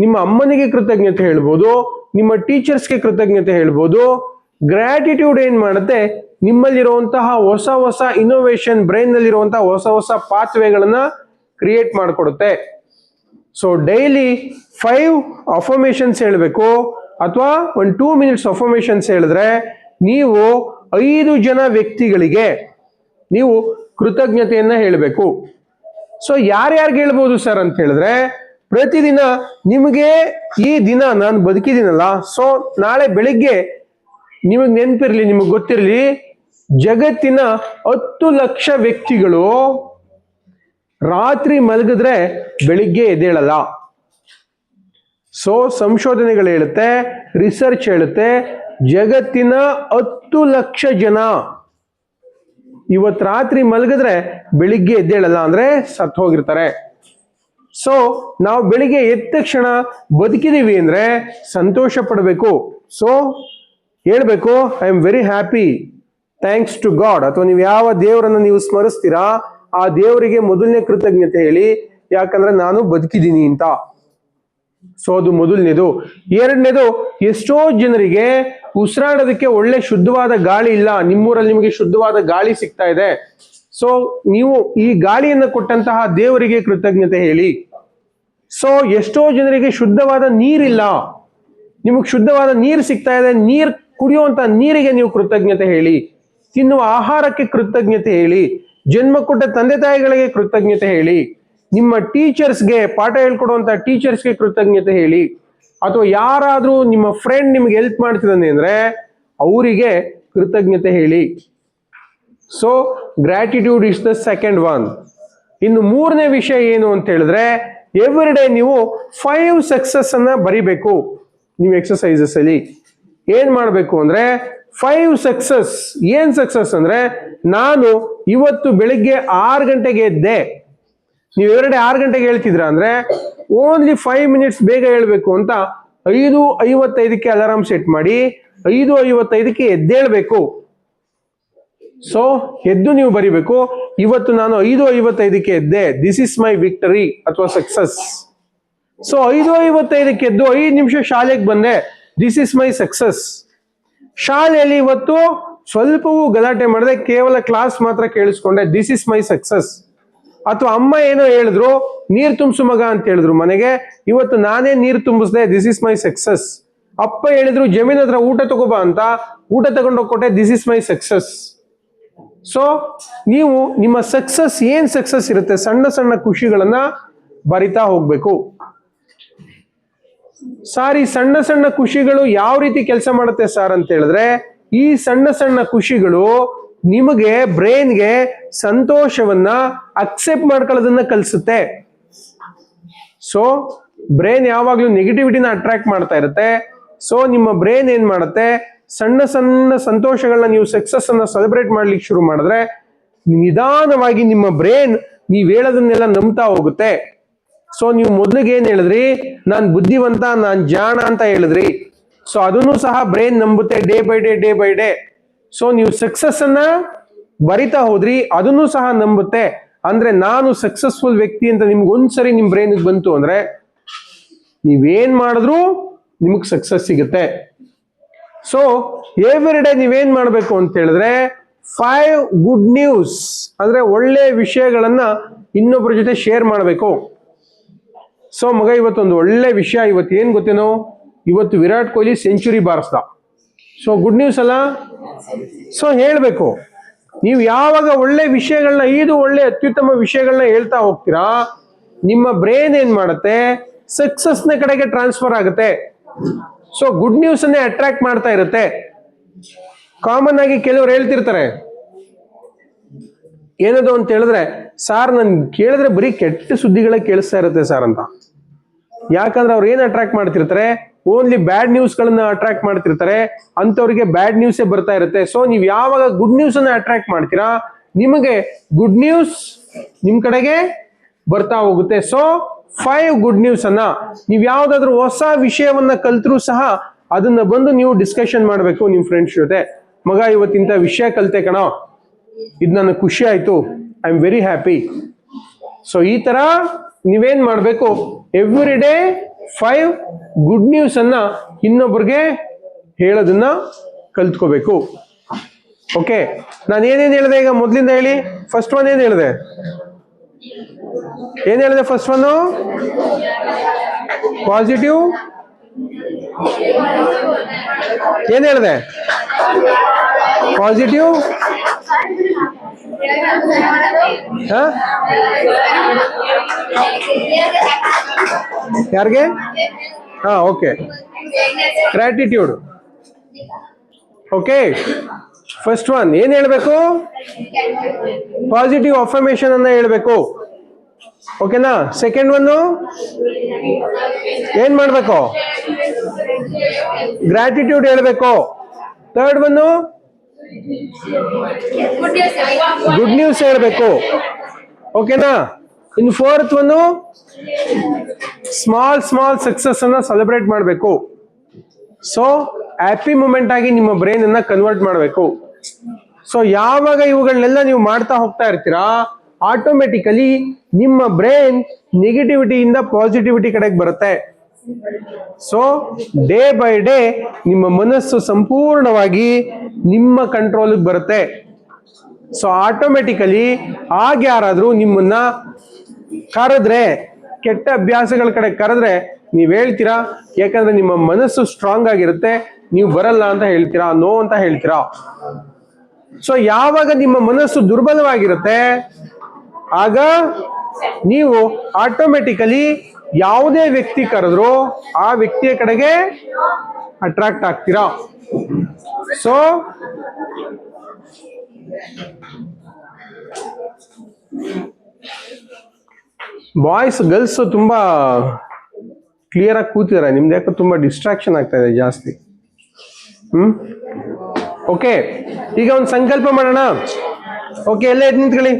ನಿಮ್ಮ ಅಮ್ಮನಿಗೆ ಕೃತಜ್ಞತೆ ಹೇಳ್ಬೋದು, ನಿಮ್ಮ ಟೀಚರ್ಸ್ಗೆ ಕೃತಜ್ಞತೆ ಹೇಳ್ಬೋದು. ಗ್ರಾಟಿಟ್ಯೂಡ್ ಏನ್ ಮಾಡುತ್ತೆ, ನಿಮ್ಮಲ್ಲಿರುವಂತಹ ಹೊಸ ಹೊಸ ಇನೋವೇಷನ್, ಬ್ರೈನ್ ನಲ್ಲಿರುವಂತಹ ಹೊಸ ಹೊಸ ಪಾತ್ವೇಗಳನ್ನ ಕ್ರಿಯೇಟ್ ಮಾಡಿಕೊಡುತ್ತೆ. ಸೊ ಡೈಲಿ 5 ಅಫರ್ಮೇಶನ್ಸ್ ಹೇಳಬೇಕು, ಅಥವಾ 2 ಮಿನಿಟ್ಸ್ ಅಫರ್ಮೇಶನ್ಸ್ ಹೇಳಿದ್ರೆ ನೀವು 5 ಜನ ವ್ಯಕ್ತಿಗಳಿಗೆ ನೀವು ಕೃತಜ್ಞತೆಯನ್ನ ಹೇಳಬೇಕು. ಸೊ ಯಾರ್ಯಾರಿಗೆ ಹೇಳ್ಬೋದು ಸರ್ ಅಂತ ಹೇಳಿದ್ರೆ, ಪ್ರತಿದಿನ ನಿಮಗೆ ಈ ದಿನ ನಾನು ಬದುಕಿದ್ದೀನಲ್ಲ, ಸೊ ನಾಳೆ ಬೆಳಿಗ್ಗೆ ನಿಮಗೆ ನೆನಪಿರ್ಲಿ, ನಿಮಗೆ ಗೊತ್ತಿರಲಿ, ಜಗತ್ತಿನ 10 ಲಕ್ಷ ವ್ಯಕ್ತಿಗಳು ರಾತ್ರಿ ಮಲಗಿದ್ರೆ ಬೆಳಿಗ್ಗೆ ಎದ್ದೇಳಲ್ಲ. ಸೊ ಸಂಶೋಧನೆಗಳು ಹೇಳುತ್ತೆ, ರಿಸರ್ಚ್ ಹೇಳುತ್ತೆ, ಜಗತ್ತಿನ 10 ಲಕ್ಷ ಜನ ಇವತ್ತು ರಾತ್ರಿ ಮಲಗಿದ್ರೆ ಬೆಳಿಗ್ಗೆ ಎದ್ದೇಳಲ್ಲ ಅಂದ್ರೆ ಸತ್ತು ಹೋಗಿರ್ತಾರೆ. ಸೊ ನಾವು ಬೆಳಿಗ್ಗೆ ಎದ್ದ ತಕ್ಷಣ ಬದುಕಿದೀವಿ ಅಂದ್ರೆ ಸಂತೋಷ ಪಡಬೇಕು. ಸೊ ಹೇಳ್ಬೇಕು, I am very happy, thanks to God. ಅಥವಾ ನೀವು ಯಾವ ದೇವರನ್ನ ನೀವು ಸ್ಮರಿಸ್ತೀರಾ ಆ ದೇವರಿಗೆ ಮೊದಲನೇ ಕೃತಜ್ಞತೆ ಹೇಳಿ, ಯಾಕಂದ್ರೆ ನಾನು ಬದುಕಿದ್ದೀನಿ ಅಂತ. ಸೊ ಅದು ಮೊದಲನೇದು. ಎರಡನೇದು, ಎಷ್ಟೋ ಜನರಿಗೆ ಉಸಿರಾಡೋದಕ್ಕೆ ಒಳ್ಳೆ ಶುದ್ಧವಾದ ಗಾಳಿ ಇಲ್ಲ. ನಿಮ್ಮೂರಲ್ಲಿ ನಿಮಗೆ ಶುದ್ಧವಾದ ಗಾಳಿ ಸಿಗ್ತಾ ಇದೆ. ಸೊ ನೀವು ಈ ಗಾಳಿಯನ್ನು ಕೊಟ್ಟಂತಹ ದೇವರಿಗೆ ಕೃತಜ್ಞತೆ ಹೇಳಿ. ಸೊ ಎಷ್ಟೋ ಜನರಿಗೆ ಶುದ್ಧವಾದ ನೀರಿಲ್ಲ, ನಿಮಗೆ ಶುದ್ಧವಾದ ನೀರು ಸಿಗ್ತಾ ಇದೆ, ನೀರು ಕುಡಿಯುವಂತ ನೀರಿಗೆ ನೀವು ಕೃತಜ್ಞತೆ ಹೇಳಿ. ತಿನ್ನುವ ಆಹಾರಕ್ಕೆ ಕೃತಜ್ಞತೆ ಹೇಳಿ. ಜನ್ಮ ಕೊಟ್ಟ ತಂದೆ ತಾಯಿಗಳಿಗೆ ಕೃತಜ್ಞತೆ ಹೇಳಿ. ನಿಮ್ಮ ಟೀಚರ್ಸ್ಗೆ, ಪಾಠ ಹೇಳ್ಕೊಡುವಂತ ಟೀಚರ್ಸ್ಗೆ ಕೃತಜ್ಞತೆ ಹೇಳಿ. ಅಥವಾ ಯಾರಾದ್ರೂ ನಿಮ್ಮ ಫ್ರೆಂಡ್ ನಿಮ್ಗೆ ಹೆಲ್ಪ್ ಮಾಡ್ತಿದ್ದಾನೆ ಅಂದ್ರೆ ಅವರಿಗೆ ಕೃತಜ್ಞತೆ ಹೇಳಿ. So gratitude is the second one. ಇನ್ನು ಮೂರನೇ ವಿಷಯ ಏನು ಅಂತ ಹೇಳಿದ್ರೆ, ಎವ್ರಿ ಡೇ ನೀವು 5 ಸಕ್ಸಸ್ ಅನ್ನ ಬರಿಬೇಕು. ನೀವು ಎಕ್ಸಸೈಸಸ್ ಅಲ್ಲಿ ಏನ್ ಮಾಡ್ಬೇಕು ಅಂದ್ರೆ 5 ಸಕ್ಸಸ್. ಏನ್ ಸಕ್ಸಸ್ ಅಂದ್ರೆ, ನಾನು ಇವತ್ತು ಬೆಳಿಗ್ಗೆ 6 ಗಂಟೆಗೆ ಎದ್ದೆ. ನೀವು ಎವ್ರಿ ಡೇ 6 ಗಂಟೆಗೆ ಹೇಳ್ತಿದ್ರ ಅಂದ್ರೆ ಓನ್ಲಿ 5 ಮಿನಿಟ್ಸ್ ಬೇಗ ಹೇಳ್ಬೇಕು ಅಂತ 5:55ಕ್ಕೆ ಅಲಾರಾಮ್ ಸೆಟ್ ಮಾಡಿ 5:55ಕ್ಕೆ ಎದ್ದೇಳ್ಬೇಕು. ಸೊ ಎದ್ದು ನೀವು ಬರಿಬೇಕು, ಇವತ್ತು ನಾನು 5:55ಕ್ಕೆ ಎದ್ದೆ, ದಿಸ್ ಇಸ್ ಮೈ ವಿಕ್ಟರಿ ಅಥವಾ ಸಕ್ಸಸ್. ಸೊ 5:55ಕ್ಕೆ ಎದ್ದು 5 ನಿಮಿಷ ಶಾಲೆಗೆ ಬಂದೆ, ದಿಸ್ ಇಸ್ ಮೈ ಸಕ್ಸಸ್. ಶಾಲೆಯಲ್ಲಿ ಇವತ್ತು ಸ್ವಲ್ಪವೂ ಗಲಾಟೆ ಮಾಡದೆ ಕೇವಲ ಕ್ಲಾಸ್ ಮಾತ್ರ ಕೇಳಿಸ್ಕೊಂಡೆ, ದಿಸ್ ಇಸ್ ಮೈ ಸಕ್ಸಸ್. ಅಥವಾ ಅಮ್ಮ ಏನೋ ಹೇಳಿದ್ರು, ನೀರ್ ತುಂಬಿಸು ಮಗ ಅಂತ ಹೇಳಿದ್ರು ಮನೆಗೆ, ಇವತ್ತು ನಾನೇ ನೀರು ತುಂಬಿಸ್ದೆ, ದಿಸ್ ಇಸ್ ಮೈ ಸಕ್ಸಸ್. ಅಪ್ಪ ಹೇಳಿದ್ರು ಜಮೀನ್ ಹತ್ರ ಊಟ ತಗೋಬಾ ಅಂತ, ಊಟ ತಗೊಂಡೋಗ್ಕೊಟ್ಟೆ, this is my success. So ನೀವು ನಿಮ್ಮ ಸಕ್ಸಸ್, ಏನ್ ಸಕ್ಸಸ್ ಇರುತ್ತೆ, ಸಣ್ಣ ಸಣ್ಣ ಖುಷಿಗಳನ್ನ ಬರಿತಾ ಹೋಗ್ಬೇಕು. ಸಾರ್ ಈ ಸಣ್ಣ ಸಣ್ಣ ಖುಷಿಗಳು ಯಾವ ರೀತಿ ಕೆಲಸ ಮಾಡುತ್ತೆ ಸರ್ ಅಂತ ಹೇಳಿದ್ರೆ, ಈ ಸಣ್ಣ ಸಣ್ಣ ಖುಷಿಗಳು ನಿಮಗೆ ಬ್ರೈನ್ಗೆ ಸಂತೋಷವನ್ನ ಅಕ್ಸೆಪ್ಟ್ ಮಾಡ್ಕೊಳ್ಳೋದನ್ನ ಕಲಿಸುತ್ತೆ. ಸೊ ಬ್ರೈನ್ ಯಾವಾಗ್ಲೂ ನೆಗೆಟಿವಿಟಿನ ಅಟ್ರಾಕ್ಟ್ ಮಾಡ್ತಾ ಇರುತ್ತೆ. ಸೊ ನಿಮ್ಮ ಬ್ರೈನ್ ಏನ್ ಮಾಡುತ್ತೆ, ಸಣ್ಣ ಸಣ್ಣ ಸಂತೋಷಗಳನ್ನ ನೀವು ಸಕ್ಸಸ್ ಅನ್ನ ಸೆಲೆಬ್ರೇಟ್ ಮಾಡ್ಲಿಕ್ಕೆ ಶುರು ಮಾಡಿದ್ರೆ ನಿಧಾನವಾಗಿ ನಿಮ್ಮ ಬ್ರೈನ್ ನೀವ್ ಹೇಳೋದನ್ನೆಲ್ಲ ನಂಬ್ತಾ ಹೋಗುತ್ತೆ. ಸೊ ನೀವು ಮೊದ್ಲಿಗೆ ಏನ್ ಹೇಳಿದ್ರಿ, ನಾನ್ ಬುದ್ಧಿವಂತ, ನಾನ್ ಜಾಣ ಅಂತ ಹೇಳಿದ್ರಿ. ಸೊ ಅದನ್ನು ಸಹ ಬ್ರೈನ್ ನಂಬುತ್ತೆ day by day, day by day. So ನೀವು ಸಕ್ಸಸ್ ಅನ್ನ ಬರಿತಾ ಹೋದ್ರಿ, ಅದನ್ನು ಸಹ ನಂಬುತ್ತೆ. ಅಂದ್ರೆ ನಾನು ಸಕ್ಸಸ್ಫುಲ್ ವ್ಯಕ್ತಿ ಅಂತ ನಿಮ್ಗೆ ಒಂದ್ಸರಿ ನಿಮ್ ಬ್ರೈನ್ ಬಂತು ಅಂದ್ರೆ ನೀವೇನ್ ಮಾಡಿದ್ರು ನಿಮಗ್ ಸಕ್ಸಸ್ ಸಿಗುತ್ತೆ. ಸೊ ಎವ್ರಿ ಡೇ ನೀವೇನ್ ಮಾಡ್ಬೇಕು ಅಂತ ಹೇಳಿದ್ರೆ 5 ಗುಡ್ ನ್ಯೂಸ್ ಅಂದ್ರೆ ಒಳ್ಳೆ ವಿಷಯಗಳನ್ನ ಇನ್ನೊಬ್ಬರ ಜೊತೆ ಶೇರ್ ಮಾಡಬೇಕು. ಸೊ ಮಗ ಇವತ್ತೊಂದು ಒಳ್ಳೆ ವಿಷಯ, ಇವತ್ತು ಏನ್ ಗೊತ್ತೇನೋ, ಇವತ್ತು ವಿರಾಟ್ ಕೊಹ್ಲಿ ಸೆಂಚುರಿ ಬಾರಿಸ್ದ. ಸೊ ಗುಡ್ ನ್ಯೂಸ್ ಅಲ್ಲ. ಸೊ ಹೇಳ್ಬೇಕು. ನೀವು ಯಾವಾಗ ಒಳ್ಳೆ ವಿಷಯಗಳನ್ನ, 5 ಒಳ್ಳೆ ಅತ್ಯುತ್ತಮ ವಿಷಯಗಳನ್ನ ಹೇಳ್ತಾ ಹೋಗ್ತೀರಾ, ನಿಮ್ಮ ಬ್ರೈನ್ ಏನ್ ಮಾಡುತ್ತೆ, ಸಕ್ಸಸ್ನ ಕಡೆಗೆ ಟ್ರಾನ್ಸ್ಫರ್ ಆಗುತ್ತೆ. ಸೊ ಗುಡ್ ನ್ಯೂಸ್ ಅನ್ನೇ ಅಟ್ರಾಕ್ಟ್ ಮಾಡ್ತಾ ಇರುತ್ತೆ. ಕಾಮನ್ ಆಗಿ ಕೆಲವರು ಹೇಳ್ತಿರ್ತಾರೆ ಏನದು ಅಂತ ಹೇಳಿದ್ರೆ, ಸಾರ್ ನನ್ ಕೇಳಿದ್ರೆ ಬರೀ ಕೆಟ್ಟ ಸುದ್ದಿಗಳೇ ಕೇಳಿಸ್ತಾ ಇರುತ್ತೆ ಸರ್ ಅಂತ. ಯಾಕಂದ್ರೆ ಅವ್ರು ಏನ್ ಅಟ್ರಾಕ್ಟ್ ಮಾಡ್ತಿರ್ತಾರೆ, ಓನ್ಲಿ ಬ್ಯಾಡ್ ನ್ಯೂಸ್ ಗಳನ್ನ ಅಟ್ರಾಕ್ಟ್ ಮಾಡ್ತಿರ್ತಾರೆ. ಅಂತವ್ರಿಗೆ ಬ್ಯಾಡ್ ನ್ಯೂಸೇ ಬರ್ತಾ ಇರುತ್ತೆ. ಸೊ ನೀವು ಯಾವಾಗ ಗುಡ್ ನ್ಯೂಸ್ ಅನ್ನ ಅಟ್ರಾಕ್ಟ್ ಮಾಡ್ತೀರಾ, ನಿಮಗೆ ಗುಡ್ ನ್ಯೂಸ್ ನಿಮ್ ಕಡೆಗೆ ಬರ್ತಾ ಹೋಗುತ್ತೆ. ಸೊ 5 ಗುಡ್ ನ್ಯೂಸ್ ಅನ್ನ ನೀವು ಯಾವ್ದಾದ್ರು ಹೊಸ ವಿಷಯವನ್ನ ಕಲ್ತ್ರು ಸಹ ಅದನ್ನ ಬಂದು ನೀವು ಡಿಸ್ಕಷನ್ ಮಾಡ್ಬೇಕು ನಿಮ್ ಫ್ರೆಂಡ್ಸ್ ಜೊತೆ. ಮಗ ಇವತ್ತಿಂತ ವಿಷಯ ಕಲ್ತೆ ಕಣೋ, ಇದು ನನಗೆ ಖುಷಿ ಆಯ್ತು, I am very happy. So ಈ ತರ ನೀವೇನ್ ಮಾಡ್ಬೇಕು, ಎವ್ರಿ ಡೇ 5 ಗುಡ್ ನ್ಯೂಸ್ ಅನ್ನ ಇನ್ನೊಬ್ಬರಿಗೆ ಹೇಳೋದನ್ನ ಕಲ್ತ್ಕೋಬೇಕು. ಓಕೆ, ನಾನು ಏನೇನು ಹೇಳಿದೆ ಈಗ ಮೊದ್ಲಿಂದ ಹೇಳಿ. ಫಸ್ಟ್ ಒನ್ ಏನ್ ಹೇಳಿದೆ, ಫಸ್ಟ್ ಒನ್ ಪಾಸಿಟಿವ್. ಏನ್ ಹೇಳಿದೆ, ಪಾಸಿಟಿವ್. ಯಾರಿಗೆ? ಹಾ okay, gratitude. Okay, first one ಏನ್ ಹೇಳ್ಬೇಕು, ಪಾಸಿಟಿವ್ ಅಫರ್ಮೇಶನ್ ಅನ್ನ ಹೇಳ್ಬೇಕು. ಓಕೆನಾ. ಸೆಕೆಂಡ್ ಒನ್ ಏನ್ ಮಾಡ್ಬೇಕು, ಗ್ರಾಟಿಟ್ಯೂಡ್ ಹೇಳ್ಬೇಕು. ಥರ್ಡ್ ಒನ್ ಗುಡ್ ನ್ಯೂಸ್ ಹೇಳ್ಬೇಕು. ಓಕೆನಾ? ಇನ್ನು ಫೋರ್ತ್ ಒನ್, ಸ್ಮಾಲ್ ಸಕ್ಸಸ್ ಅನ್ನ ಸೆಲೆಬ್ರೇಟ್ ಮಾಡಬೇಕು. ಸೊ ಹ್ಯಾಪಿ ಮೂಮೆಂಟ್ ಆಗಿ ನಿಮ್ಮ ಬ್ರೈನ್ ಅನ್ನ ಕನ್ವರ್ಟ್ ಮಾಡಬೇಕು. ಸೊ ಯಾವಾಗ ಇವುಗಳನ್ನೆಲ್ಲ ನೀವು ಮಾಡ್ತಾ ಹೋಗ್ತಾ ಇರ್ತೀರಾ, ಆಟೋಮೆಟಿಕಲಿ ನಿಮ್ಮ ಬ್ರೈನ್ ನೆಗೆಟಿವಿಟಿಯಿಂದ ಪಾಸಿಟಿವಿಟಿ ಕಡೆಗೆ ಬರುತ್ತೆ. ಸೊ ಡೇ ಬೈ ಡೇ ನಿಮ್ಮ ಮನಸ್ಸು ಸಂಪೂರ್ಣವಾಗಿ ನಿಮ್ಮ ಕಂಟ್ರೋಲ್ಗೆ ಬರುತ್ತೆ. ಸೊ ಆಟೋಮೆಟಿಕಲಿ ಆಗ ಯಾರಾದ್ರೂ ನಿಮ್ಮನ್ನ ಕರೆದ್ರೆ, ಕೆಟ್ಟ ಅಭ್ಯಾಸಗಳ ಕಡೆ ಕರೆದ್ರೆ ನೀವ್ ಹೇಳ್ತೀರಾ, ಯಾಕಂದ್ರೆ ನಿಮ್ಮ ಮನಸ್ಸು ಸ್ಟ್ರಾಂಗ್ ಆಗಿರುತ್ತೆ. ನೀವು ಬರಲ್ಲ ಅಂತ ಹೇಳ್ತೀರಾ, ನೋ ಅಂತ ಹೇಳ್ತೀರಾ. ಸೊ ಯಾವಾಗ ನಿಮ್ಮ ಮನಸ್ಸು ದುರ್ಬಲವಾಗಿರುತ್ತೆ, ಆಗ ನೀವು ಆಟೋಮೆಟಿಕಲಿ ಯಾವುದೇ ವ್ಯಕ್ತಿ ಕರೆದ್ರು ಆ ವ್ಯಕ್ತಿಯ ಕಡೆಗೆ ಅಟ್ರಾಕ್ಟ್ ಆಗ್ತೀರಾ. ಸೊ ಬಾಯ್ಸ್ ಗರ್ಲ್ಸ್ ತುಂಬಾ ಕ್ಲಿಯರ್ ಆಗಿ ಕೂತಿದ್ದಾರೆ. ನಿಮ್ದು ಯಾಕೆ ತುಂಬಾ ಡಿಸ್ಟ್ರಾಕ್ಷನ್ ಆಗ್ತಾ ಇದೆ ಜಾಸ್ತಿ. ಓಕೆ, ಈಗ ಒಂದು ಸಂಕಲ್ಪ ಮಾಡೋಣ. ಓಕೆ, ಎಲ್ಲ ಎದ್ದು ನಿಂತ್ಕೊಳ್ಳಿ.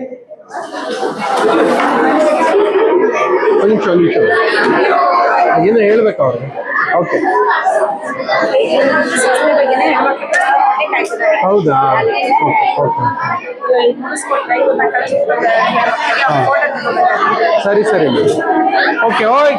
ಒಂದು ನಿಮಿಷ ಏನೋ ಹೇಳ್ಬೇಕು ಅವ್ರು. ಓಕೆ, ಹೌದಾ? ಸರಿ ಸರಿ, ಓಕೆ. ಓಯ್